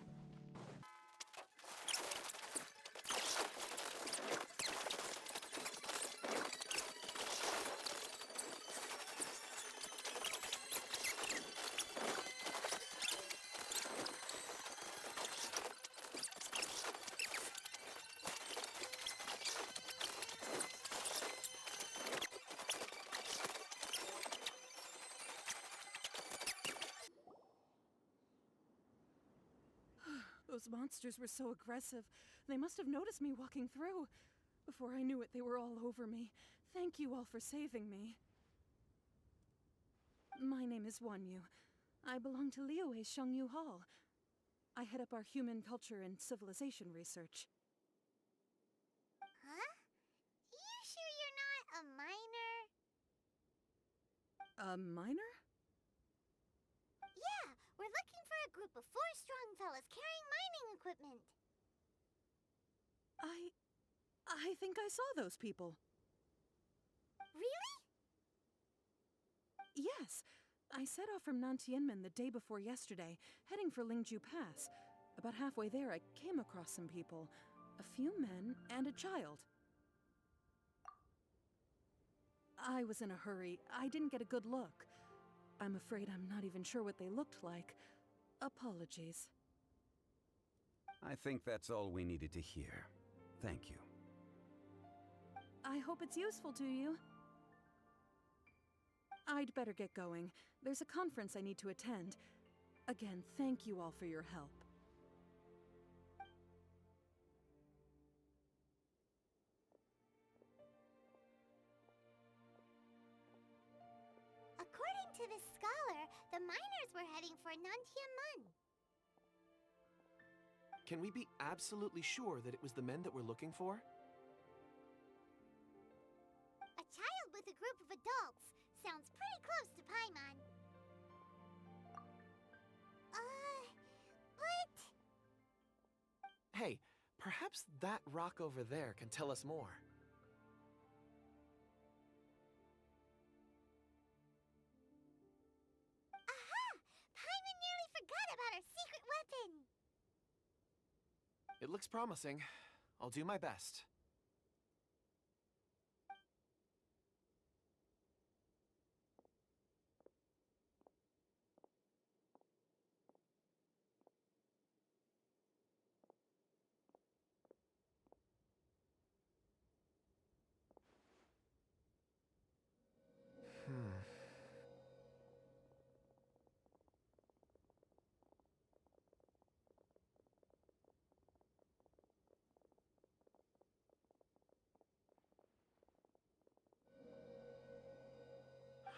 Those monsters were so aggressive. They must have noticed me walking through. Before I knew it, they were all over me. Thank you all for saving me. My name is Wanyu. I belong to Liyue's Shengyu Hall. I head up our human culture and civilization research. Huh? You sure you're not a miner? A miner? Yeah, we're looking for a group of 4 strong fellas carrying mining equipment. I think I saw those people. Really? Yes. I set off from Nantianmen the day before yesterday, heading for Lingju Pass. About halfway there, I came across some people. A few men and a child. I was in a hurry. I didn't get a good look. I'm afraid I'm not even sure what they looked like. Apologies. I think that's all we needed to hear. Thank you. I hope it's useful to you. I'd better get going. There's a conference I need to attend. Again, thank you all for your help. According to this scholar, the miners were heading for Nantianmen. Can we be absolutely sure that it was the men that we're looking for? A child with a group of adults sounds pretty close to Paimon. But... Hey, perhaps that rock over there can tell us more. Aha! Paimon nearly forgot about our secret weapon! It looks promising. I'll do my best.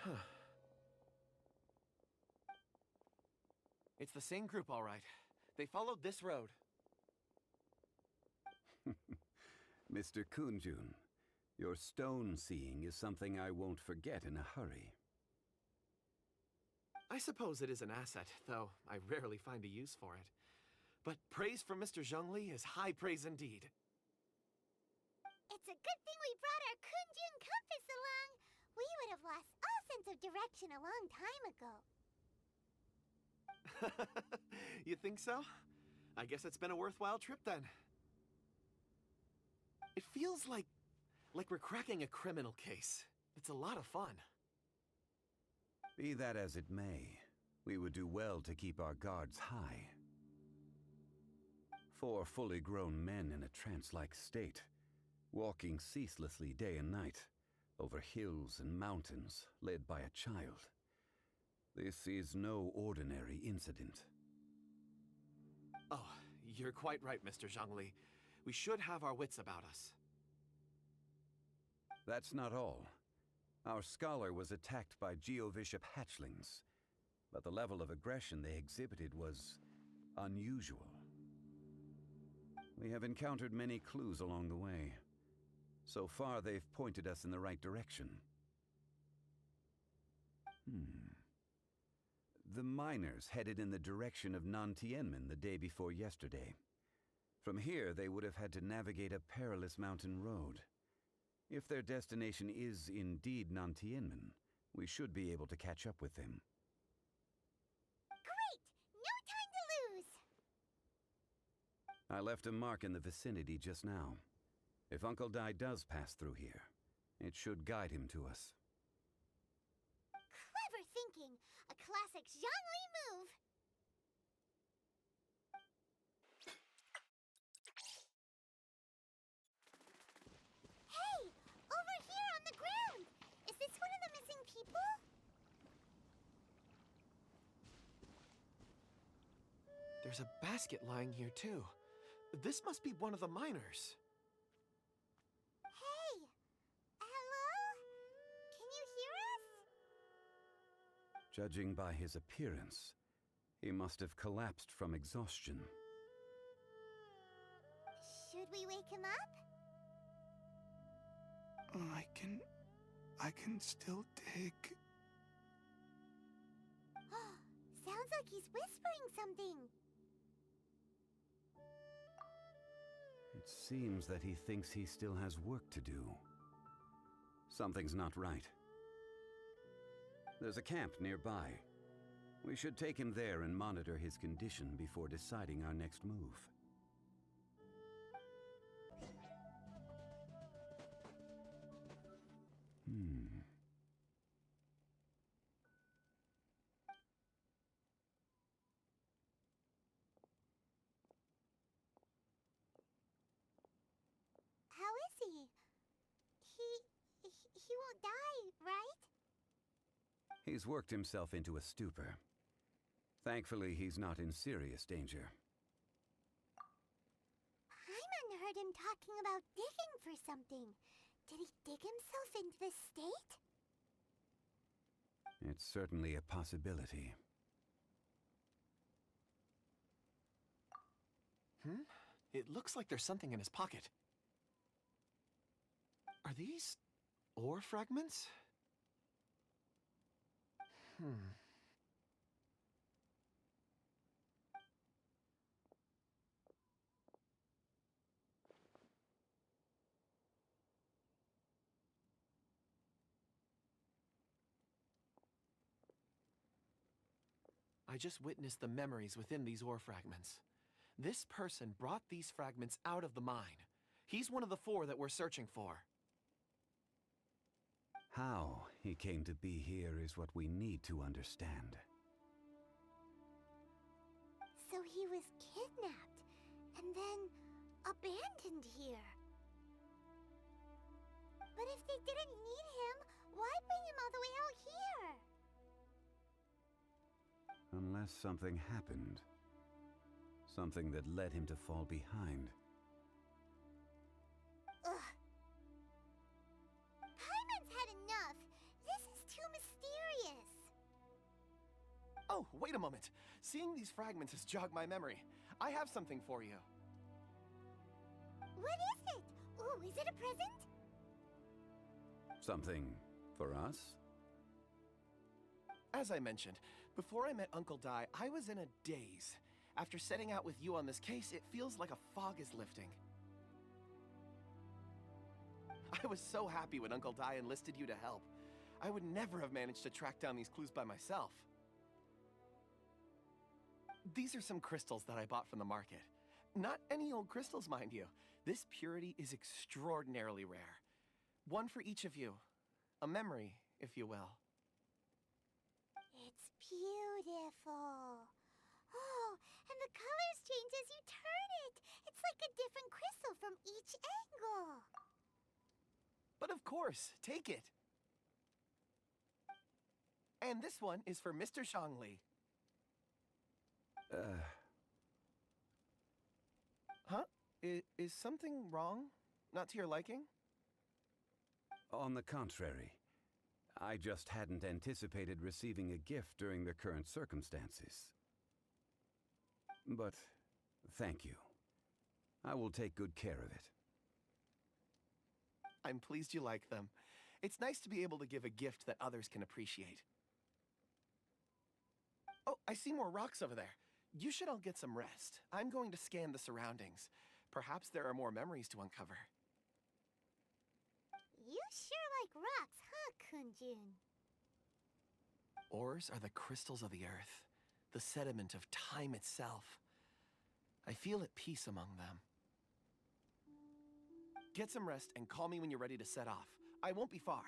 Huh. It's the same group, all right. They followed this road. Mr. Kunjun, your stone seeing is something I won't forget in a hurry. I suppose it is an asset, though I rarely find a use for it. But praise from Mr. Zhongli is high praise indeed. It's a good thing we brought our Kunjun compass along. We would have lost all sense of direction a long time ago. You think so? I guess it's been a worthwhile trip then. It feels like we're cracking a criminal case. It's a lot of fun. Be that as it may, we would do well to keep our guards high. 4 fully grown men in a trance-like state, walking ceaselessly day and night, over hills and mountains, led by a child. This is no ordinary incident. Oh, you're quite right, Mr. Zhongli. We should have our wits about us. That's not all. Our scholar was attacked by Geovishap hatchlings, but the level of aggression they exhibited was unusual. We have encountered many clues along the way. So far, they've pointed us in the right direction. The miners headed in the direction of Nantianmen the day before yesterday. From here, they would have had to navigate a perilous mountain road. If their destination is indeed Nantianmen, we should be able to catch up with them. Great! No time to lose! I left a mark in the vicinity just now. If Uncle Dai does pass through here, it should guide him to us. Clever thinking! A classic Zhongli move! Hey! Over here on the ground! Is this one of the missing people? There's a basket lying here, too. This must be one of the miners. Hey! Hello? Can you hear us? Judging by his appearance, he must have collapsed from exhaustion. Should we wake him up? I can still dig. Sounds like he's whispering something. It seems that he thinks he still has work to do. Something's not right. There's a camp nearby. We should take him there and monitor his condition before deciding our next move. How is he? He won't die, right? He's worked himself into a stupor. Thankfully, he's not in serious danger. Paimon heard him talking about digging for something. Did he dig himself into this state? It's certainly a possibility. It looks like there's something in his pocket. Are these ore fragments? I just witnessed the memories within these ore fragments. This person brought these fragments out of the mine. He's one of the 4 that we're searching for. How he came to be here is what we need to understand. So he was kidnapped and then abandoned here. But if they didn't need him, why bring him all the way out here? Unless something happened. Something that led him to fall behind. Ugh. Paimon's had enough. This is too mysterious. Oh, wait a moment. Seeing these fragments has jogged my memory. I have something for you. What is it? Ooh, is it a present? Something for us? As I mentioned, before I met Uncle Dai, I was in a daze. After setting out with you on this case, it feels like a fog is lifting. I was so happy when Uncle Dai enlisted you to help. I would never have managed to track down these clues by myself. These are some crystals that I bought from the market. Not any old crystals, mind you. This purity is extraordinarily rare. One for each of you. A memory, if you will. It's beautiful. Oh, and the colors change as you turn it. It's like a different crystal from each angle. But of course, take it. And this one is for Mr. Zhongli. Huh? Is something wrong? Not to your liking? On the contrary. I just hadn't anticipated receiving a gift during the current circumstances. But thank you. I will take good care of it. I'm pleased you like them. It's nice to be able to give a gift that others can appreciate. Oh, I see more rocks over there. You should all get some rest. I'm going to scan the surroundings. Perhaps there are more memories to uncover. You sure like rocks, huh, Kunjun? Ores are the crystals of the earth, the sediment of time itself. I feel at peace among them. Get some rest and call me when you're ready to set off. I won't be far.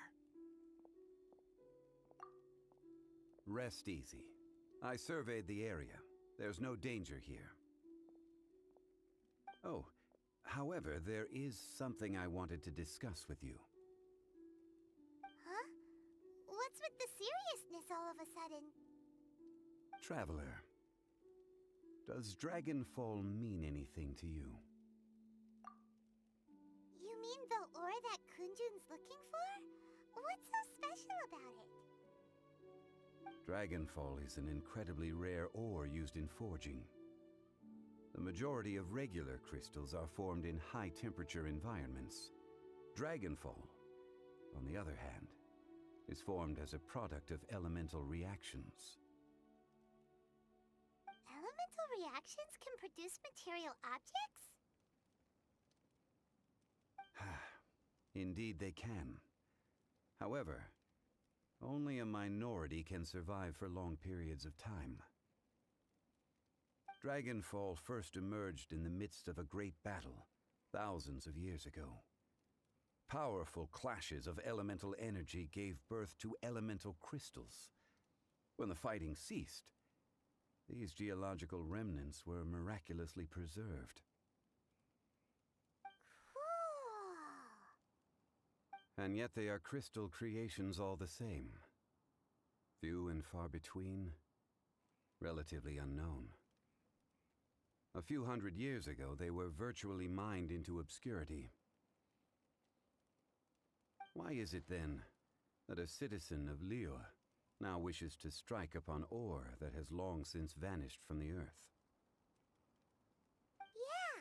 Rest easy. I surveyed the area. There's no danger here. Oh, however, there is something I wanted to discuss with you. Huh? What's with the seriousness all of a sudden? Traveler, does Dragonfall mean anything to you? You mean the ore that Kunjun's looking for? What's so special about it? Dragonfall is an incredibly rare ore used in forging. The majority of regular crystals are formed in high-temperature environments. Dragonfall, on the other hand, is formed as a product of elemental reactions. Elemental reactions can produce material objects? Indeed they can. However, only a minority can survive for long periods of time. Dragonfall first emerged in the midst of a great battle, thousands of years ago. Powerful clashes of elemental energy gave birth to elemental crystals. When the fighting ceased, these geological remnants were miraculously preserved. Cool. And yet they are crystal creations all the same. Few and far between, relatively unknown. A few hundred years ago, they were virtually mined into obscurity. Why is it then that a citizen of Liyue now wishes to strike upon ore that has long since vanished from the earth? Yeah,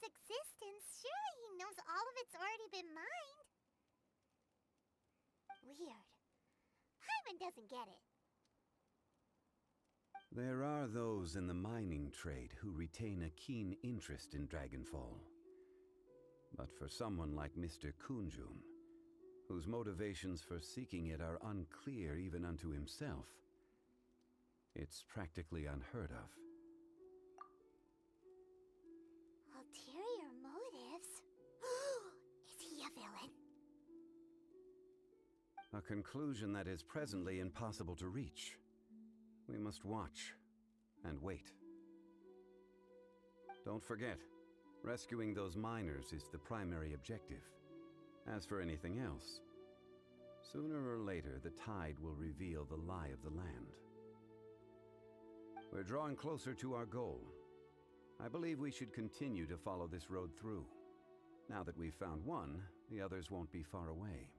its existence, surely he knows all of it's already been mined. Weird. Paimon doesn't get it. There are those in the mining trade who retain a keen interest in Dragonfall. But for someone like Mr. Kunjun, whose motivations for seeking it are unclear even unto himself, it's practically unheard of. Ulterior motives? Is he a villain? A conclusion that is presently impossible to reach. We must watch and wait. Don't forget, rescuing those miners is the primary objective. As for anything else, sooner or later the tide will reveal the lie of the land. We're drawing closer to our goal. I believe we should continue to follow this road through. Now that we've found one, the others won't be far away.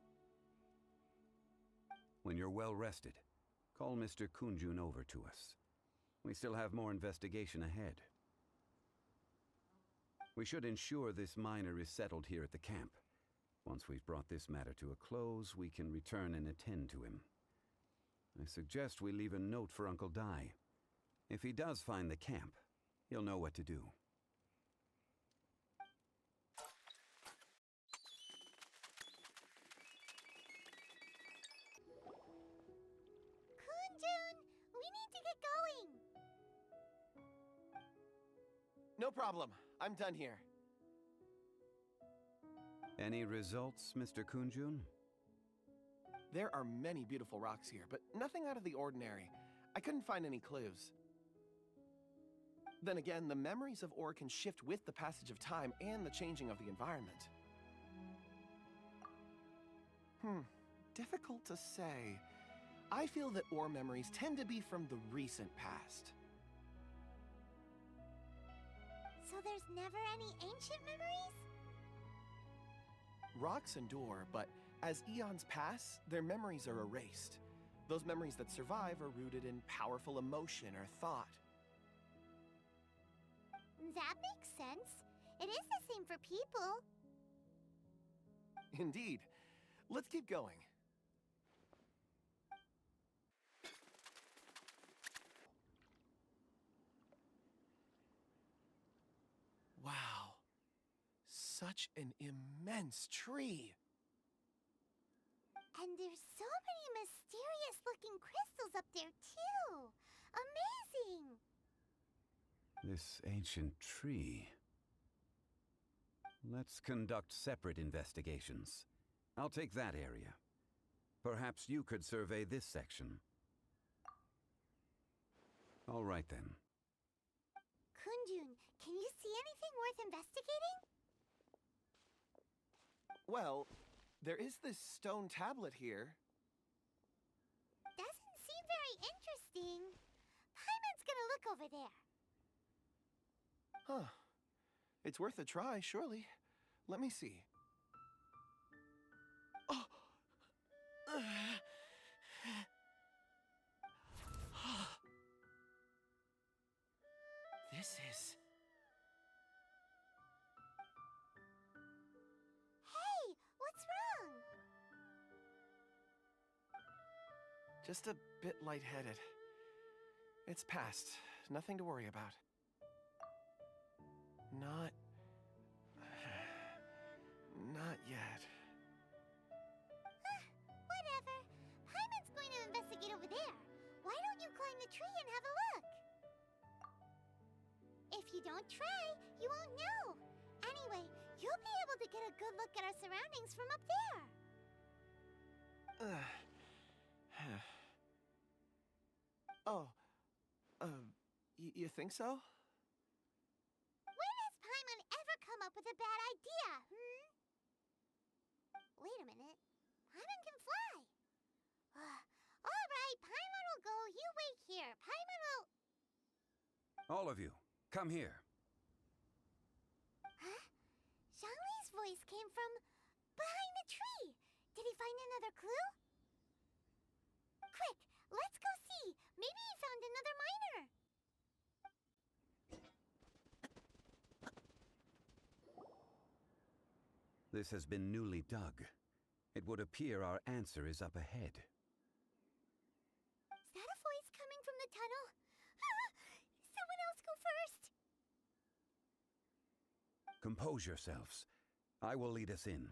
When you're well rested, call Mr. Kunjun over to us. We still have more investigation ahead. We should ensure this miner is settled here at the camp. Once we've brought this matter to a close, we can return and attend to him. I suggest we leave a note for Uncle Dai. If he does find the camp, he'll know what to do. Kunjun, we need to get going. No problem. I'm done here. Any results, Mr. Kunjun? There are many beautiful rocks here, but nothing out of the ordinary. I couldn't find any clues. Then again, the memories of ore can shift with the passage of time and the changing of the environment. Difficult to say. I feel that ore memories tend to be from the recent past. So there's never any ancient memories? Rocks endure, but as eons pass, their memories are erased. Those memories that survive are rooted in powerful emotion or thought. That makes sense. It is the same for people. Indeed. Let's keep going. Wow. Such an immense tree. And there's so many mysterious looking crystals up there too. Amazing! This ancient tree. Let's conduct separate investigations. I'll take that area. Perhaps you could survey this section. All right then. Kunjun, can you see anything worth investigating? Well, there is this stone tablet here. Doesn't seem very interesting. Paimon's gonna look over there. Huh. It's worth a try, surely. Let me see. Oh! This is... Hey, what's wrong? just a bit lightheaded. It's past. Nothing to worry about. Not yet. Whatever. Paimon's going to investigate over there. Why don't you climb the tree and have a look? If you don't try, you won't know. Anyway, you'll be able to get a good look at our surroundings from up there. You think so? When has Paimon ever come up with a bad idea, Wait a minute. Paimon can fly. All right, Paimon will go. You wait here. Paimon will... All of you, come here. Huh? Zhongli's voice came from behind the tree. Did he find another clue? Quick, let's go see. Maybe he found another miner. This has been newly dug. It would appear our answer is up ahead. Is that a voice coming from the tunnel? Someone else go first! Compose yourselves. I will lead us in.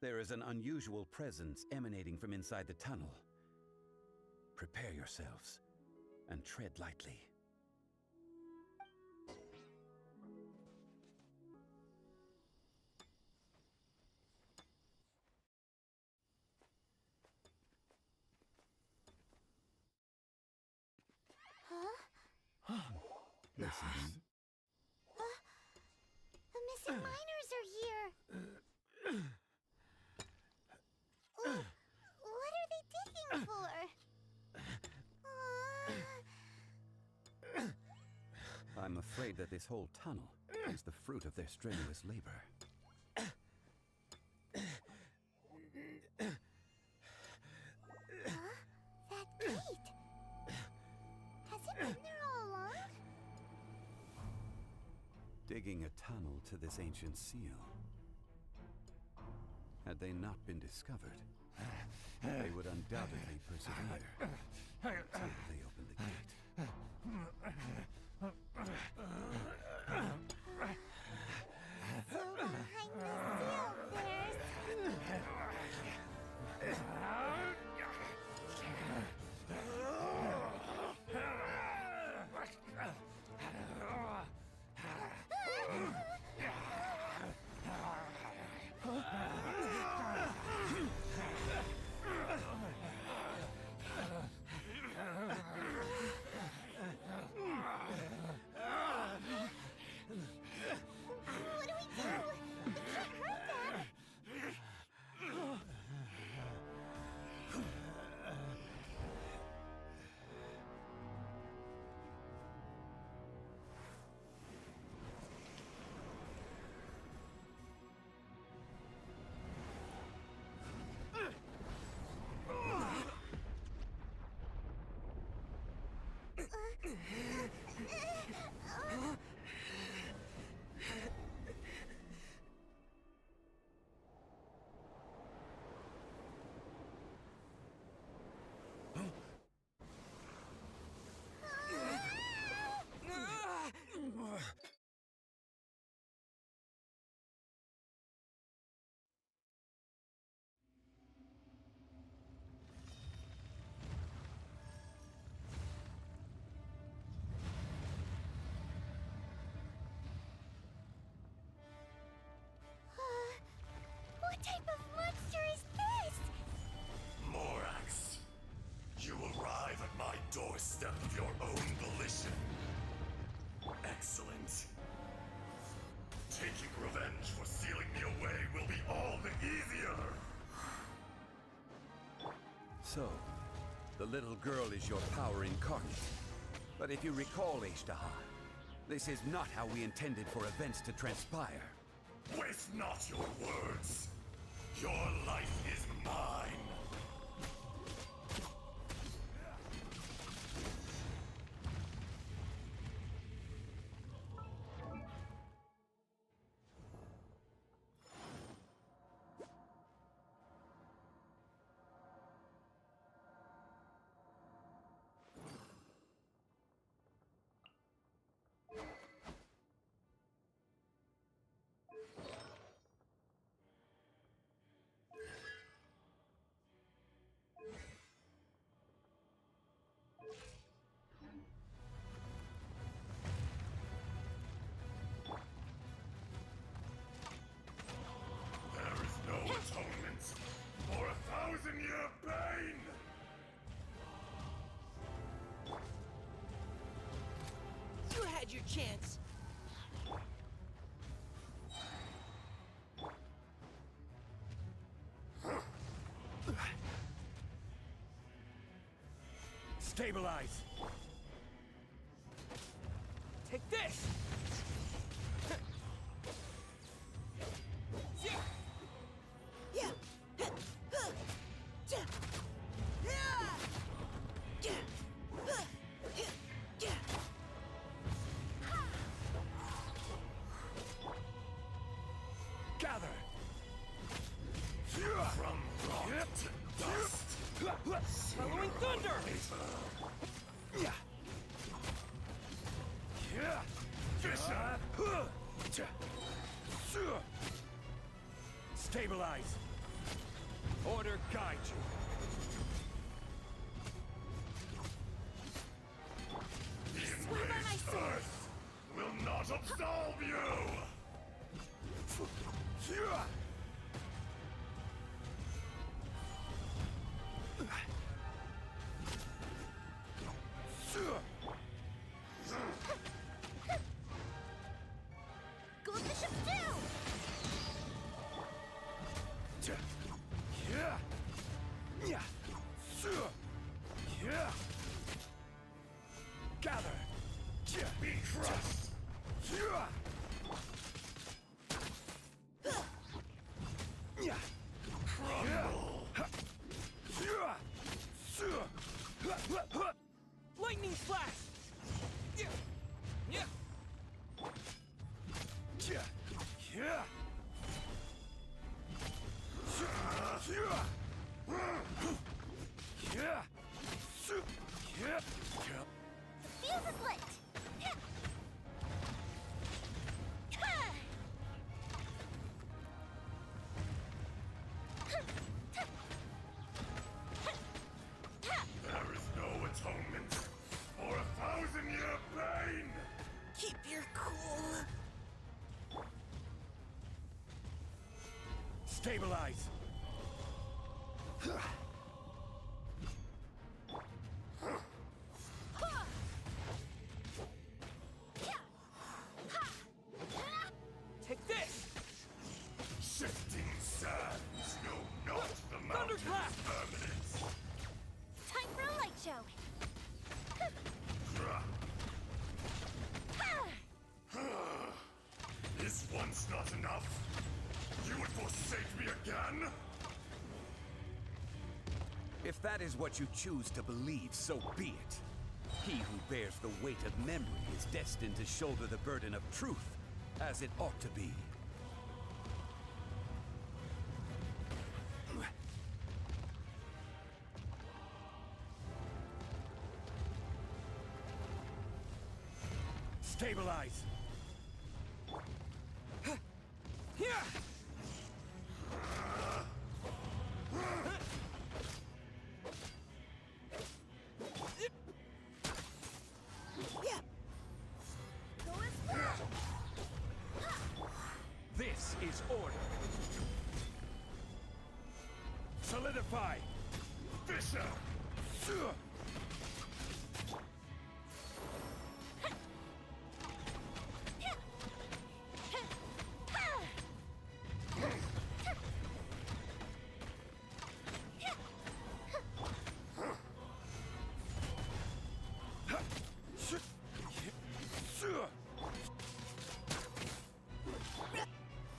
There is an unusual presence emanating from inside the tunnel. Prepare yourselves and tread lightly. Huh? Listen. The missing miners are here! What are they digging for? I'm afraid that this whole tunnel is the fruit of their strenuous labor. Huh? That gate! Has it been there all along? Digging a tunnel to this ancient seal. Had they not been discovered, they would undoubtedly persevere until they opened the gate. So behind the seal, there's... What do we do? We can't hurt them! What type of monster is this? Morax, you arrive at my doorstep of your own volition. Excellent. Taking revenge for sealing me away will be all the easier. So, the little girl is your power incarnate. But if you recall, Esta, this is not how we intended for events to transpire. Waste not your words. Your life is mine. Your chance. Stabilize! Take this! Stabilize. Order guide you. The enraged Earth will not absolve you! Gold Bishop down! Gather. Be crushed! Crumble! Lightning flash! The fuse is lit! There is no atonement for 1,000-year pain! Keep your cool. Stabilize. Take this! Shifting sands know not the mountain's Thunderclap! permanence. Time for a light show. Is once not enough? You would forsake me again? If that is what you choose to believe, so be it. He who bears the weight of memory is destined to shoulder the burden of truth, as it ought to be. Stabilize. This is order. Solidify. Fisher!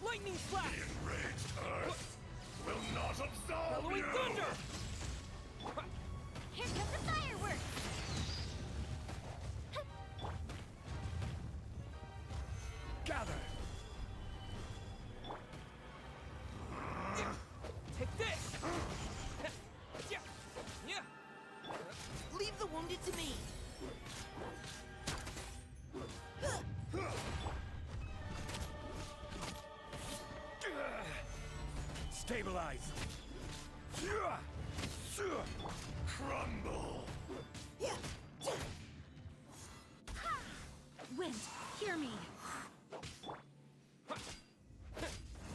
Lightning flash! The enraged Earth will not absolve Bellowing you! thunder! Here comes the fireworks! Gather. Take this! Leave the wounded to me. Stabilize. Crumble! Wind, hear me.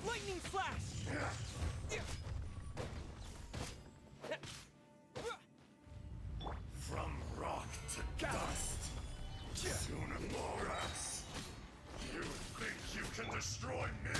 Lightning flash! From rock to dust! Sunamorax! You think you can destroy me?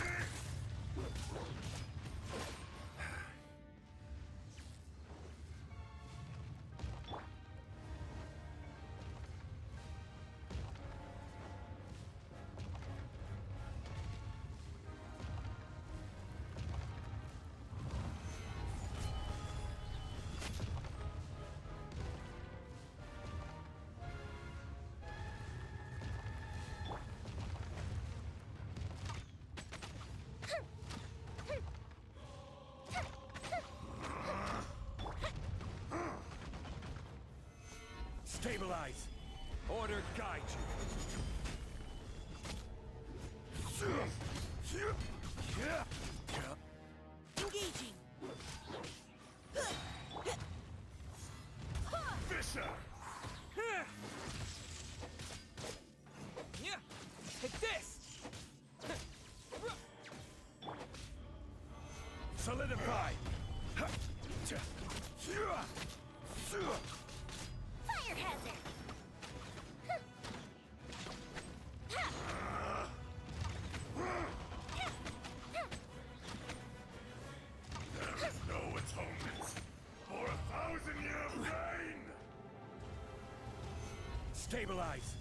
Stabilize. Order guide you. Solidify! Fire hazard! There is no atonement for 1,000-year reign! Stabilize!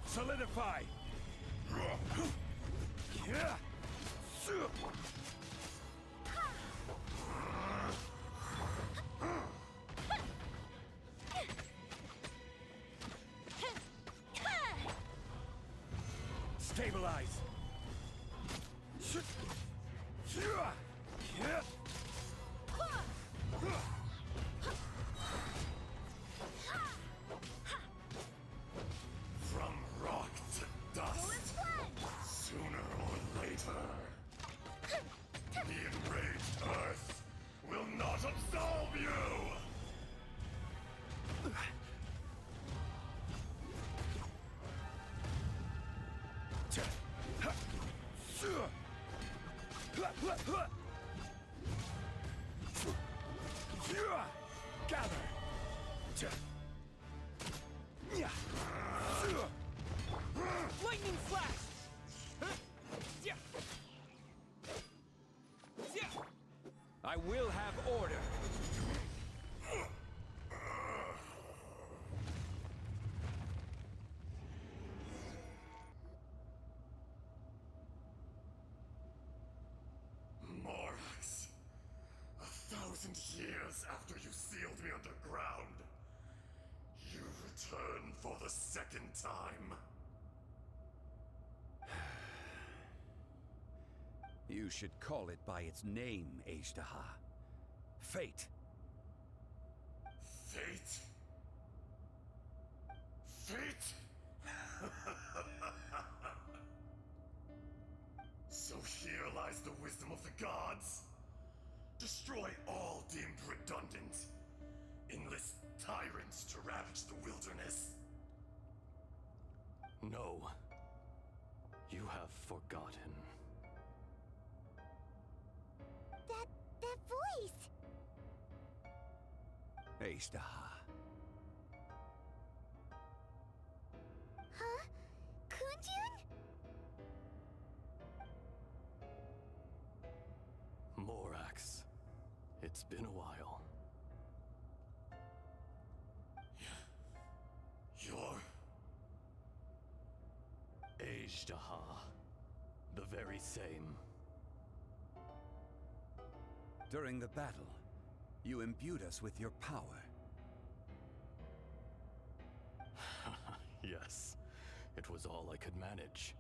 Solidify! Stabilize! From rock to dust, sooner or later, the enraged Earth will not absolve you! Gather! Lightning flash! I will have order! Morax, 1,000 years after you sealed me underground, you return for the second time. You should call it by its name, azhdaha. Fate. Fate? Fate? So here lies the wisdom of the gods. Destroy all deemed redundant. Enlist tyrants to ravage the wilderness. No. You have forgotten. That voice! Azhdaha. Huh? Kunjun? Morax. It's been a while. You're... Azhdaha. The very same. During the battle, you imbued us with your power. Yes. It was all I could manage.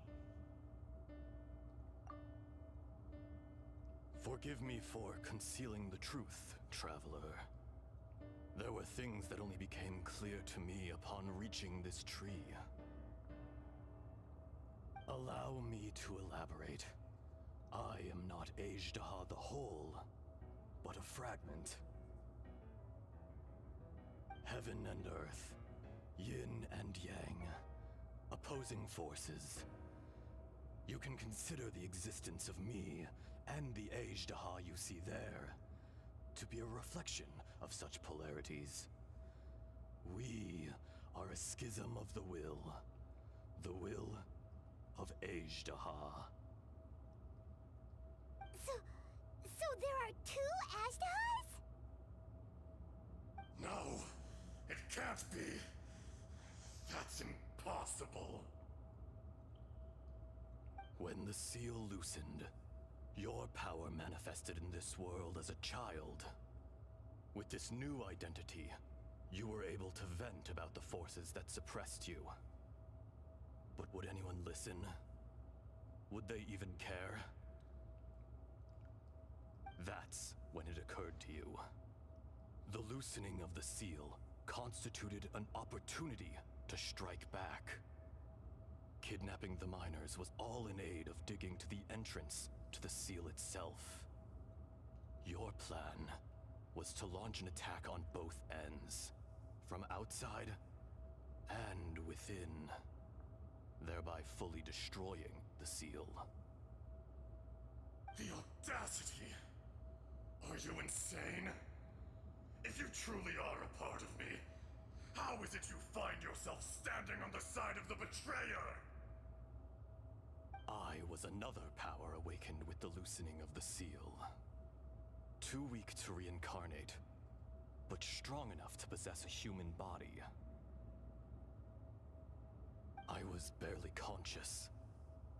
Forgive me for concealing the truth, traveler. There were things that only became clear to me upon reaching this tree. Allow me to elaborate. I am not azhdaha the whole, but a fragment. Heaven and earth, yin and yang, opposing forces. You can consider the existence of me and the azhdaha you see there to be a reflection of such polarities. We are a schism of the will of azhdaha. So there are two Ashdahas? No, it can't be. That's impossible. When the seal loosened, your power manifested in this world as a child. With this new identity, you were able to vent about the forces that suppressed you. But would anyone listen? Would they even care? That's when it occurred to you. The loosening of the seal constituted an opportunity to strike back. Kidnapping the miners was all in aid of digging to the entrance to the seal itself. Your plan was to launch an attack on both ends, from outside and within, thereby fully destroying the seal. The audacity! Are you insane? If you truly are a part of me, how is it you find yourself standing on the side of the betrayer? I was another power awakened with the loosening of the seal. Too weak to reincarnate, but strong enough to possess a human body. I was barely conscious.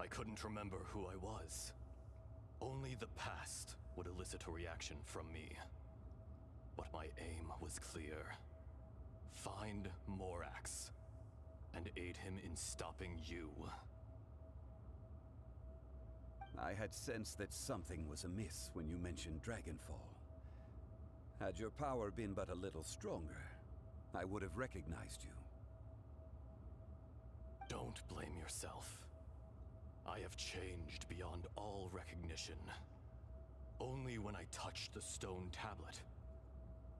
I couldn't remember who I was. Only the past would elicit a reaction from me. But my aim was clear. Find Morax, and aid him in stopping you. I had sensed that something was amiss when you mentioned Dragonfall. Had your power been but a little stronger, I would have recognized you. Don't blame yourself. I have changed beyond all recognition. Only when I touched the stone tablet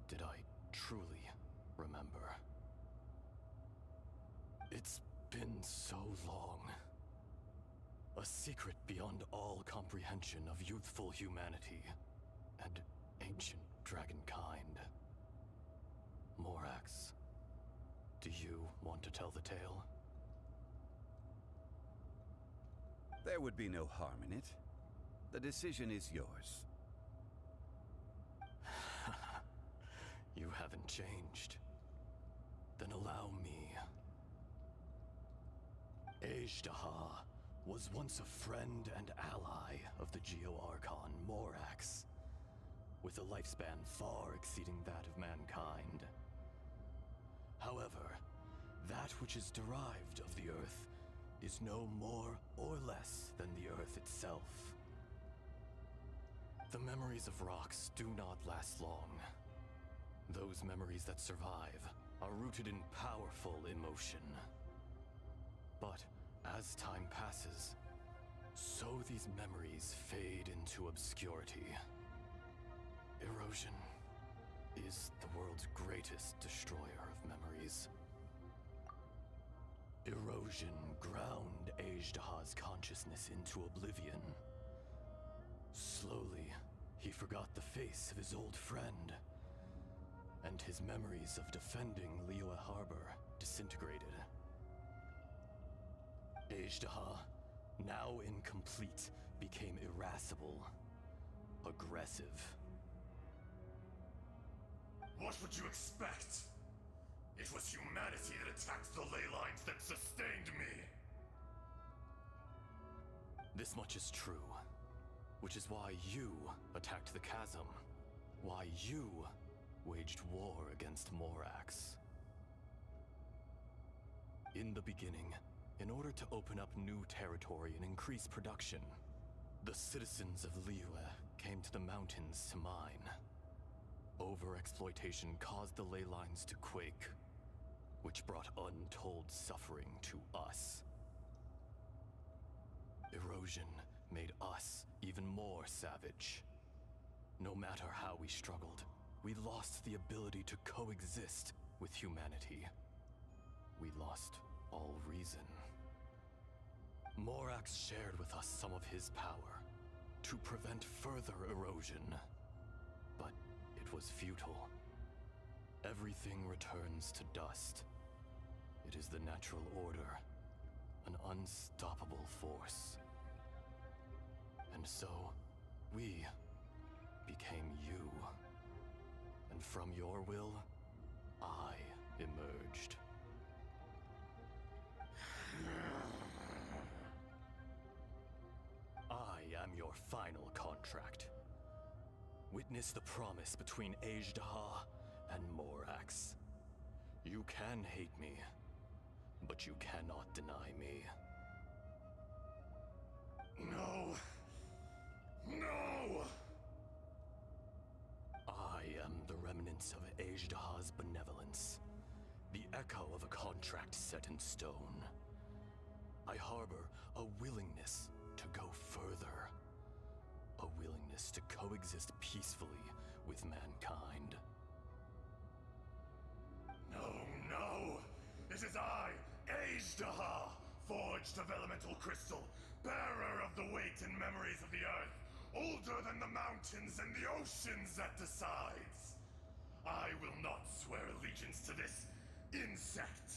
did I truly remember. It's been so long. A secret beyond all comprehension of youthful humanity and ancient dragonkind. Morax, do you want to tell the tale? There would be no harm in it. The decision is yours. You haven't changed. Then allow me. Azhdaha was once a friend and ally of the Geo-Archon Morax, with a lifespan far exceeding that of mankind. However, that which is derived of the Earth is no more or less than the Earth itself. The memories of rocks do not last long. Those memories that survive are rooted in powerful emotion. But as time passes, so these memories fade into obscurity. Erosion is the world's greatest destroyer of memories. Erosion ground Azhdaha's consciousness into oblivion. Slowly, he forgot the face of his old friend, and his memories of defending Liyue Harbor disintegrated. Azhdaha, now incomplete, became irascible, aggressive. What would you expect? It was humanity that attacked the ley lines that sustained me. This much is true, which is why you attacked the chasm, why you waged war against Morax. In the beginning, in order to open up new territory and increase production, the citizens of Liyue came to the mountains to mine. Overexploitation caused the ley lines to quake, which brought untold suffering to us. Erosion made us even more savage. No matter how we struggled, we lost the ability to coexist with humanity. We lost all reason. Morax shared with us some of his power to prevent further erosion, but it was futile. Everything returns to dust. It is the natural order, an unstoppable force. And so, we became you. And from your will, I emerged. I am your final contract. Witness the promise between Azhdaha and Morax. You can hate me, but you cannot deny me. No! No! I am the remnants of Azhdaha's benevolence, the echo of a contract set in stone. I harbor a willingness to go further. A willingness to coexist peacefully with mankind. No, no! This is I, azhdaha, forged of elemental crystal, bearer of the weight and memories of the earth, older than the mountains and the oceans at the sides. I will not swear allegiance to this insect.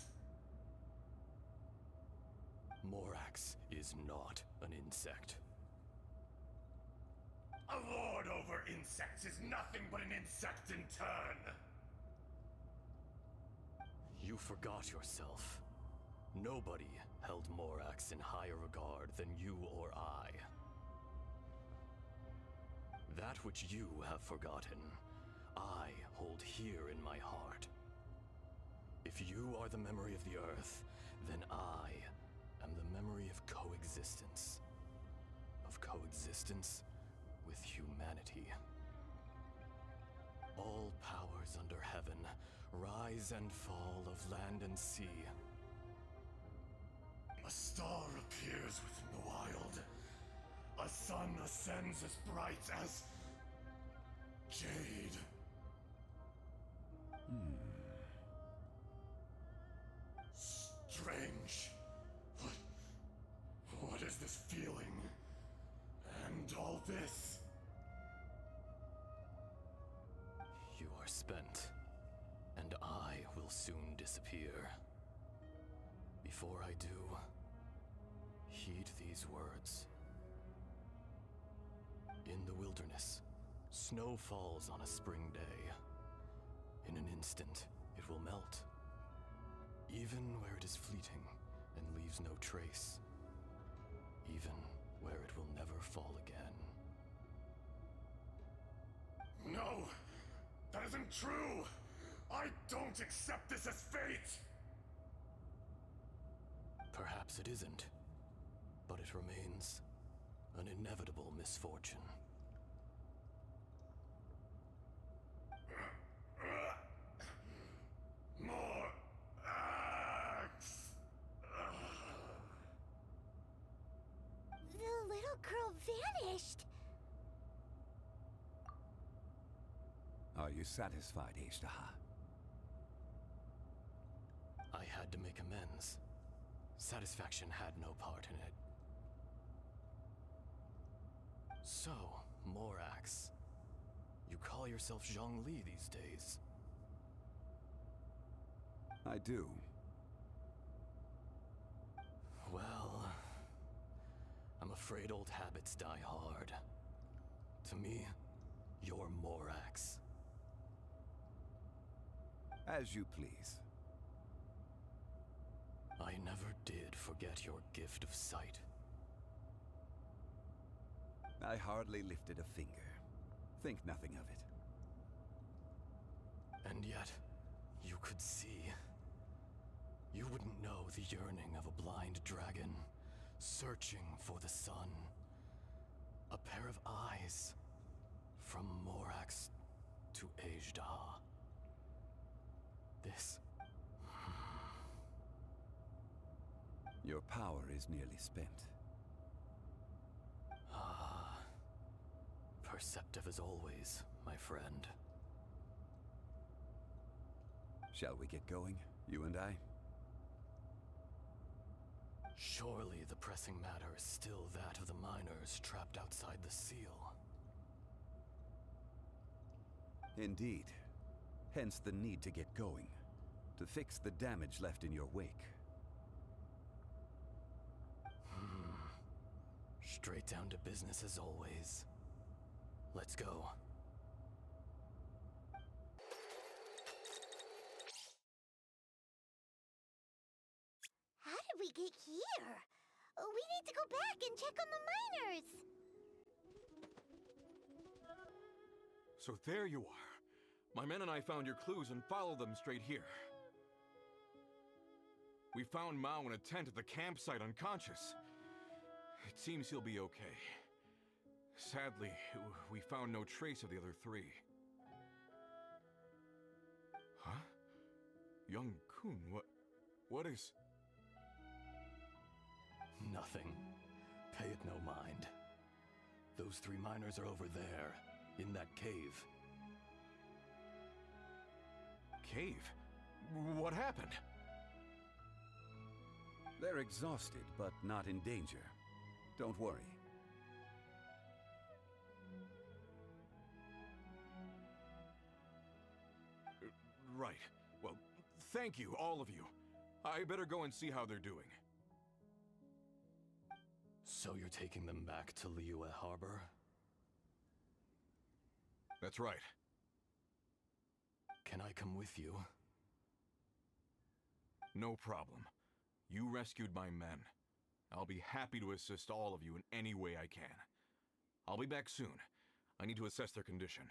Morax is not an insect. A lord over insects is nothing but an insect in turn. You forgot yourself. Nobody held Morax in higher regard than you or I. That which you have forgotten, I hold here in my heart. If you are the memory of the earth, then I am the memory of coexistence. Of coexistence with humanity. All powers under heaven, rise and fall of land and sea. A star appears within the wild. A sun ascends as bright as jade. Strange. What is this feeling? And all this? You are spent, and I will soon disappear. Before I do, heed these words. In the wilderness, snow falls on a spring day. In an instant, it will melt. Even where it is fleeting and leaves no trace. Even where it will never fall again. No! That isn't true! I don't accept this as fate! Perhaps it isn't, but it remains an inevitable misfortune. More axe! The little girl vanished! Are you satisfied, azhdaha? I had to make amends. Satisfaction had no part in it. So, Morax, you call yourself Zhongli these days? I do. Well, I'm afraid old habits die hard. To me, you're Morax. As you please. I never did forget your gift of sight. I hardly lifted a finger. Think nothing of it. And yet, you could see. You wouldn't know the yearning of a blind dragon, searching for the sun. A pair of eyes, from Morax to azhdaha. This... Your power is nearly spent. Ah, perceptive as always, my friend. Shall we get going, you and I? Surely the pressing matter is still that of the miners trapped outside the seal. Indeed. Hence the need to get going. To fix the damage left in your wake. Straight down to business as always. Let's go. How did we get here? We need to go back and check on the miners! So there you are. My men and I found your clues and followed them straight here. We found Mao in a tent at the campsite unconscious. It seems he'll be okay. Sadly, we found no trace of the other three. Huh? Young Kun, what is... Nothing. Pay it no mind. Those 3 miners are over there, in that cave. Cave? What happened? They're exhausted, but not in danger. Don't worry. Right. Well, thank you, all of you. I better go and see how they're doing. So you're taking them back to Liyue Harbor? That's right. Can I come with you? No problem. You rescued my men. I'll be happy to assist all of you in any way I can. I'll be back soon. I need to assess their condition.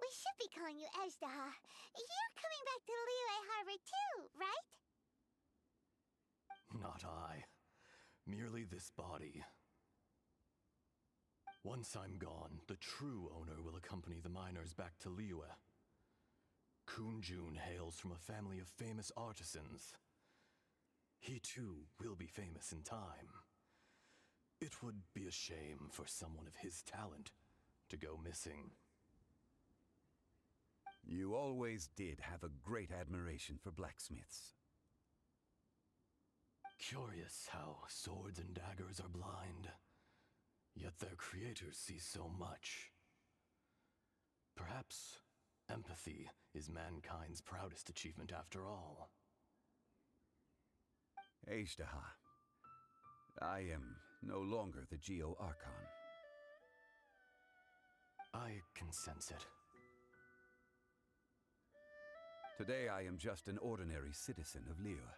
We should be calling you azhdaha. You're coming back to Liyue Harbor too, right? Not I. Merely this body. Once I'm gone, the true owner will accompany the miners back to Liyue. Kunjun hails from a family of famous artisans. He too will be famous in time. It would be a shame for someone of his talent to go missing. You always did have a great admiration for blacksmiths. Curious how swords and daggers are blind, yet their creators see so much. Perhaps empathy is mankind's proudest achievement after all. Azhdaha, I am no longer the Geo-Archon. I can sense it. Today I am just an ordinary citizen of Liyue.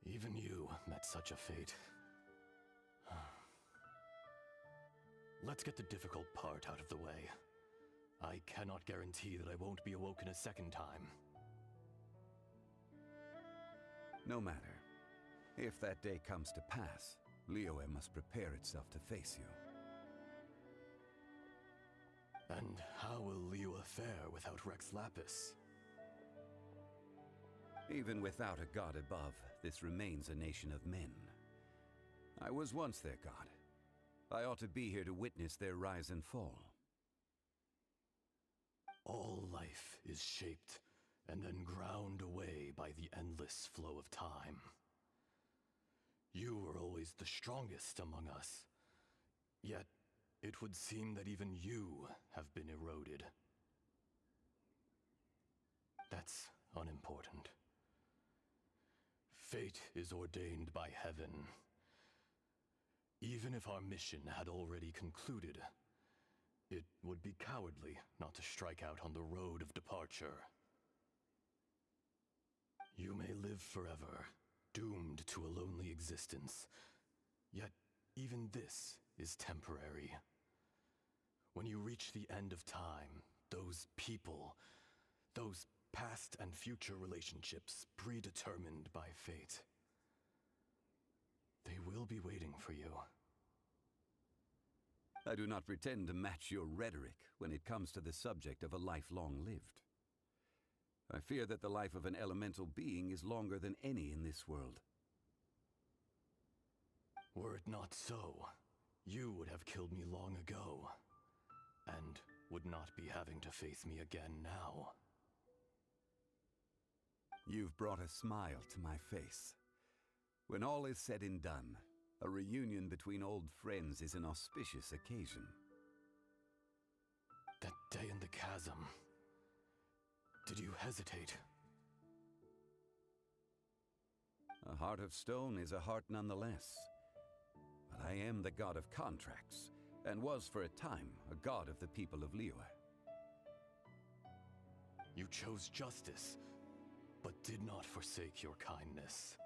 Even you met such a fate. Let's get the difficult part out of the way. I cannot guarantee that I won't be awoken a second time. No matter. If that day comes to pass, Liyue must prepare itself to face you. And how will Liyue fare without Rex Lapis? Even without a god above, this remains a nation of men. I was once their god. I ought to be here to witness their rise and fall. All life is shaped and then ground away by the endless flow of time. You were always the strongest among us, yet it would seem that even you have been eroded. That's unimportant. Fate is ordained by heaven. Even if our mission had already concluded, it would be cowardly not to strike out on the road of departure. You may live forever, doomed to a lonely existence, yet even this is temporary. When you reach the end of time, those people, those past and future relationships predetermined by fate, they will be waiting for you. I do not pretend to match your rhetoric when it comes to the subject of a life long lived. I fear that the life of an elemental being is longer than any in this world. Were it not so, you would have killed me long ago, and would not be having to face me again now. You've brought a smile to my face. When all is said and done, a reunion between old friends is an auspicious occasion. That day in the chasm, did you hesitate? A heart of stone is a heart nonetheless. But I am the god of contracts, and was for a time a god of the people of Liyue. You chose justice, but did not forsake your kindness.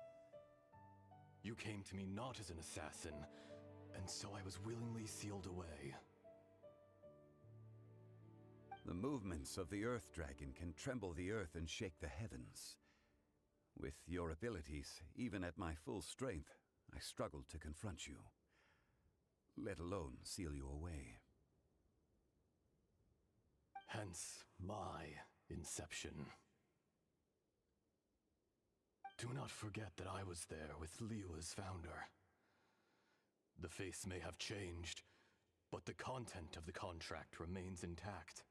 You came to me not as an assassin, and so I was willingly sealed away. The movements of the Earth Dragon can tremble the earth and shake the heavens. With your abilities, even at my full strength, I struggled to confront you, let alone seal you away. Hence my inception. Do not forget that I was there with Liyue's founder. The face may have changed, but the content of the contract remains intact.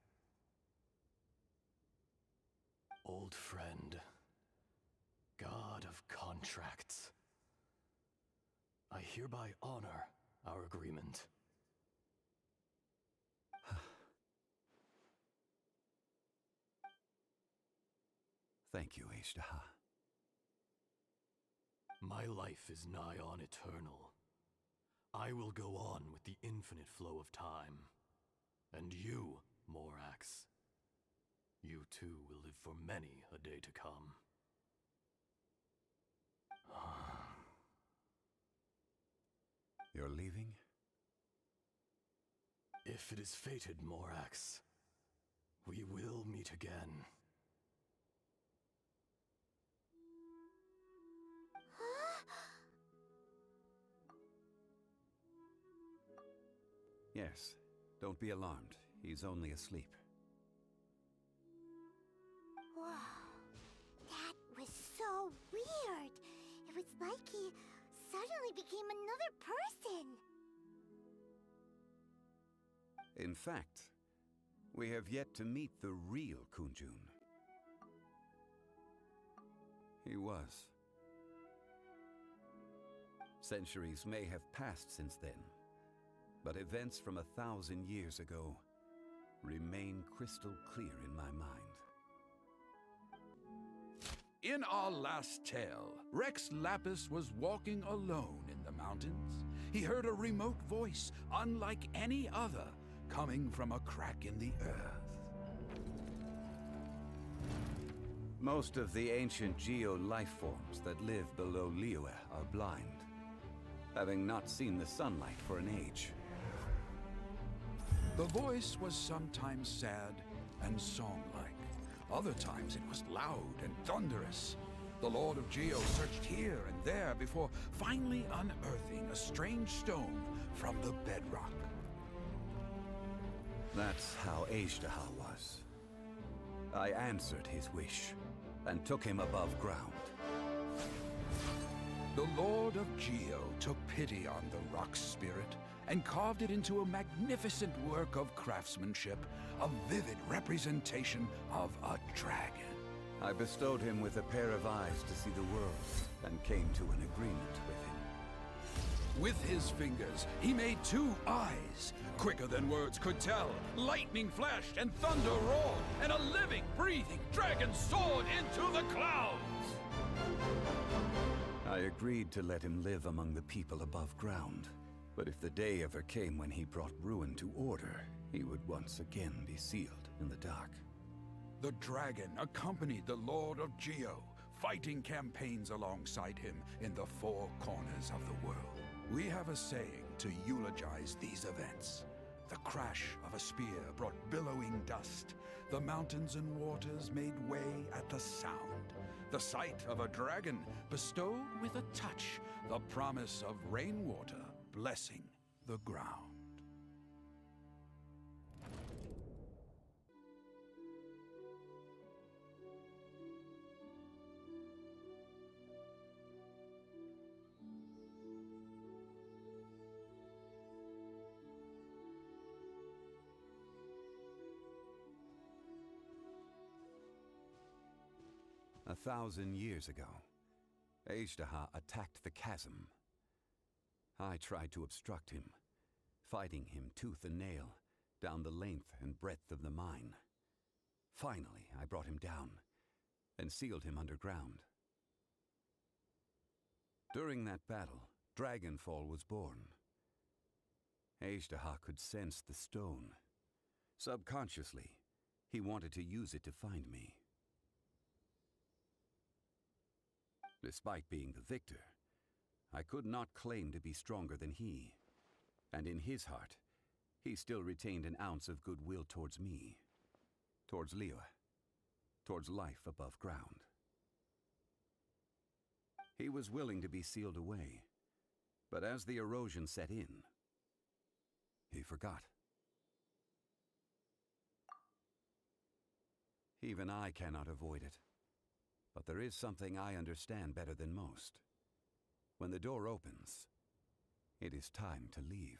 Old friend, god of contracts, I hereby honor our agreement. Thank you, Esta. My life is nigh on eternal. I will go on with the infinite flow of time. And you, Morax, you too will live for many a day to come. You're leaving? If it is fated, Morax, we will meet again. Yes. Don't be alarmed. He's only asleep. Whoa. That was so weird. It was like he suddenly became another person. In fact, we have yet to meet the real Kunjun. He was. Centuries may have passed since then, but events from 1,000 years ago remain crystal clear in my mind. In our last tale, Rex Lapis was walking alone in the mountains. He heard a remote voice, unlike any other, coming from a crack in the earth. Most of the ancient geo-life forms that live below Liyue are blind, having not seen the sunlight for an age. The voice was sometimes sad and song-like. Other times it was loud and thunderous. The Lord of Geo searched here and there before finally unearthing a strange stone from the bedrock. That's how azhdaha was. I answered his wish and took him above ground. The Lord of Geo took pity on the rock spirit and carved it into a magnificent work of craftsmanship, a vivid representation of a dragon. I bestowed him with a pair of eyes to see the world and came to an agreement with him. With his fingers, he made 2 eyes, quicker than words could tell. Lightning flashed and thunder roared, and a living, breathing dragon soared into the clouds. I agreed to let him live among the people above ground. But if the day ever came when he brought ruin to order, he would once again be sealed in the dark. The dragon accompanied the Lord of Geo, fighting campaigns alongside him in the 4 corners of the world. We have a saying to eulogize these events. The crash of a spear brought billowing dust. The mountains and waters made way at the sound. The sight of a dragon bestowed with a touch the promise of rainwater blessing the ground. A 1,000 years ago, azhdaha attacked the chasm. I tried to obstruct him, fighting him tooth and nail down the length and breadth of the mine. Finally, I brought him down and sealed him underground. During that battle, Dragonfall was born. Azhdaha could sense the stone. Subconsciously, he wanted to use it to find me. Despite being the victor, I could not claim to be stronger than he, and in his heart, he still retained an ounce of goodwill towards me, towards Liyue, towards life above ground. He was willing to be sealed away, but as the erosion set in, he forgot. Even I cannot avoid it. But there is something I understand better than most. When the door opens, it is time to leave.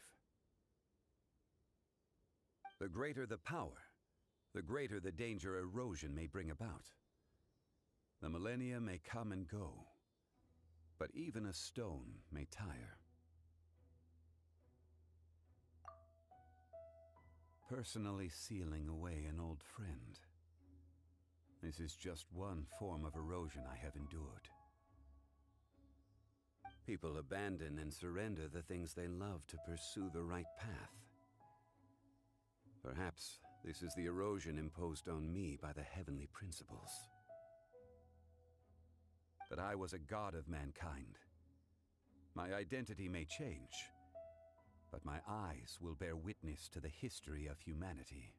The greater the power, the greater the danger erosion may bring about. The millennia may come and go, but even a stone may tire. Personally sealing away an old friend. This is just one form of erosion I have endured. People abandon and surrender the things they love to pursue the right path. Perhaps this is the erosion imposed on me by the heavenly principles. But I was a god of mankind. My identity may change, but my eyes will bear witness to the history of humanity.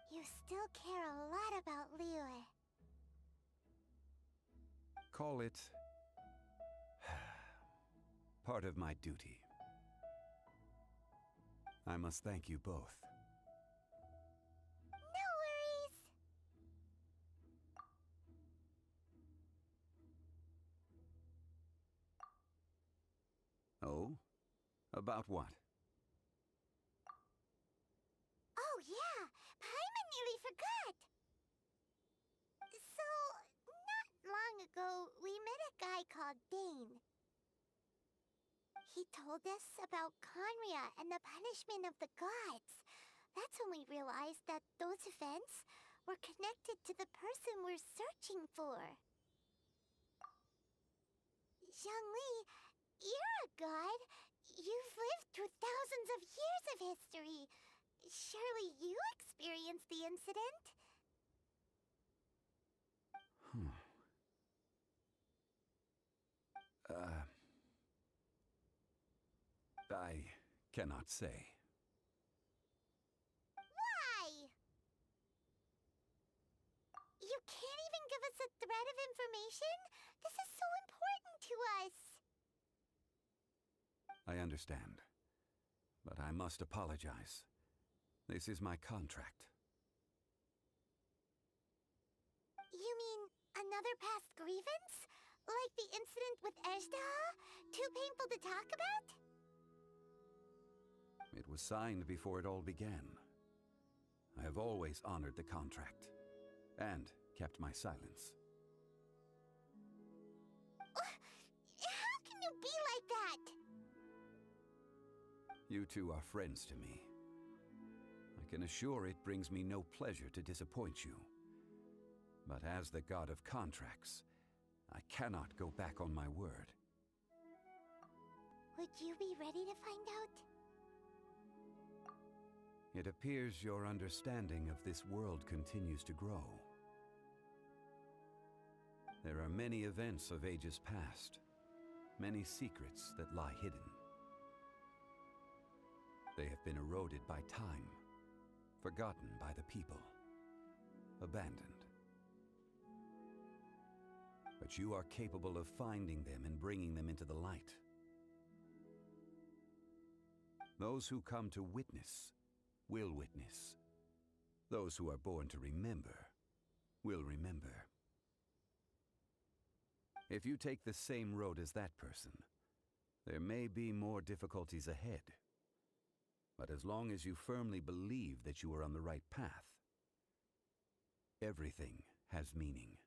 You still care a lot about Liyue. Call it part of my duty. I must thank you both. No worries! Oh? About what? Oh yeah, Paimon nearly forgot! So, not long ago, we met a guy called Dane. He told us about Conria and the punishment of the gods. That's when we realized that those events were connected to the person we're searching for. Zhongli, you're a god. You've lived through thousands of years of history. Surely you experienced the incident? I cannot say. Why? You can't even give us a thread of information? This is so important to us. I understand. But I must apologize. This is my contract. You mean another past grievance? Like the incident with Azhdaha? Too painful to talk about? It was signed before it all began. I have always honored the contract. And kept my silence. How can you be like that? You two are friends to me. I can assure it brings me no pleasure to disappoint you. But as the god of contracts, I cannot go back on my word. Would you be ready to find out? It appears your understanding of this world continues to grow. There are many events of ages past, many secrets that lie hidden. They have been eroded by time, forgotten by the people, abandoned. But you are capable of finding them and bringing them into the light. Those who come to witness will witness. Those who are born to remember will remember. If you take the same road as that person, there may be more difficulties ahead. But as long as you firmly believe that you are on the right path, everything has meaning.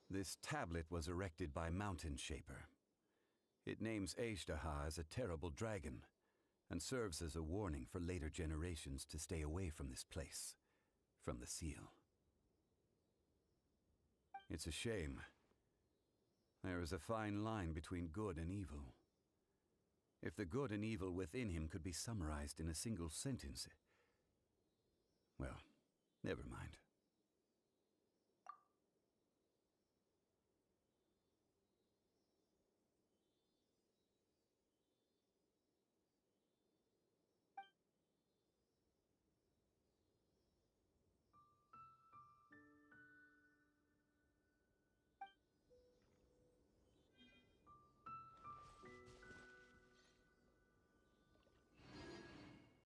This tablet was erected by Mountain Shaper. It names Azhdaha as a terrible dragon, and serves as a warning for later generations to stay away from this place, from the seal. It's a shame. There is a fine line between good and evil. If the good and evil within him could be summarized in a single sentence... Well, never mind.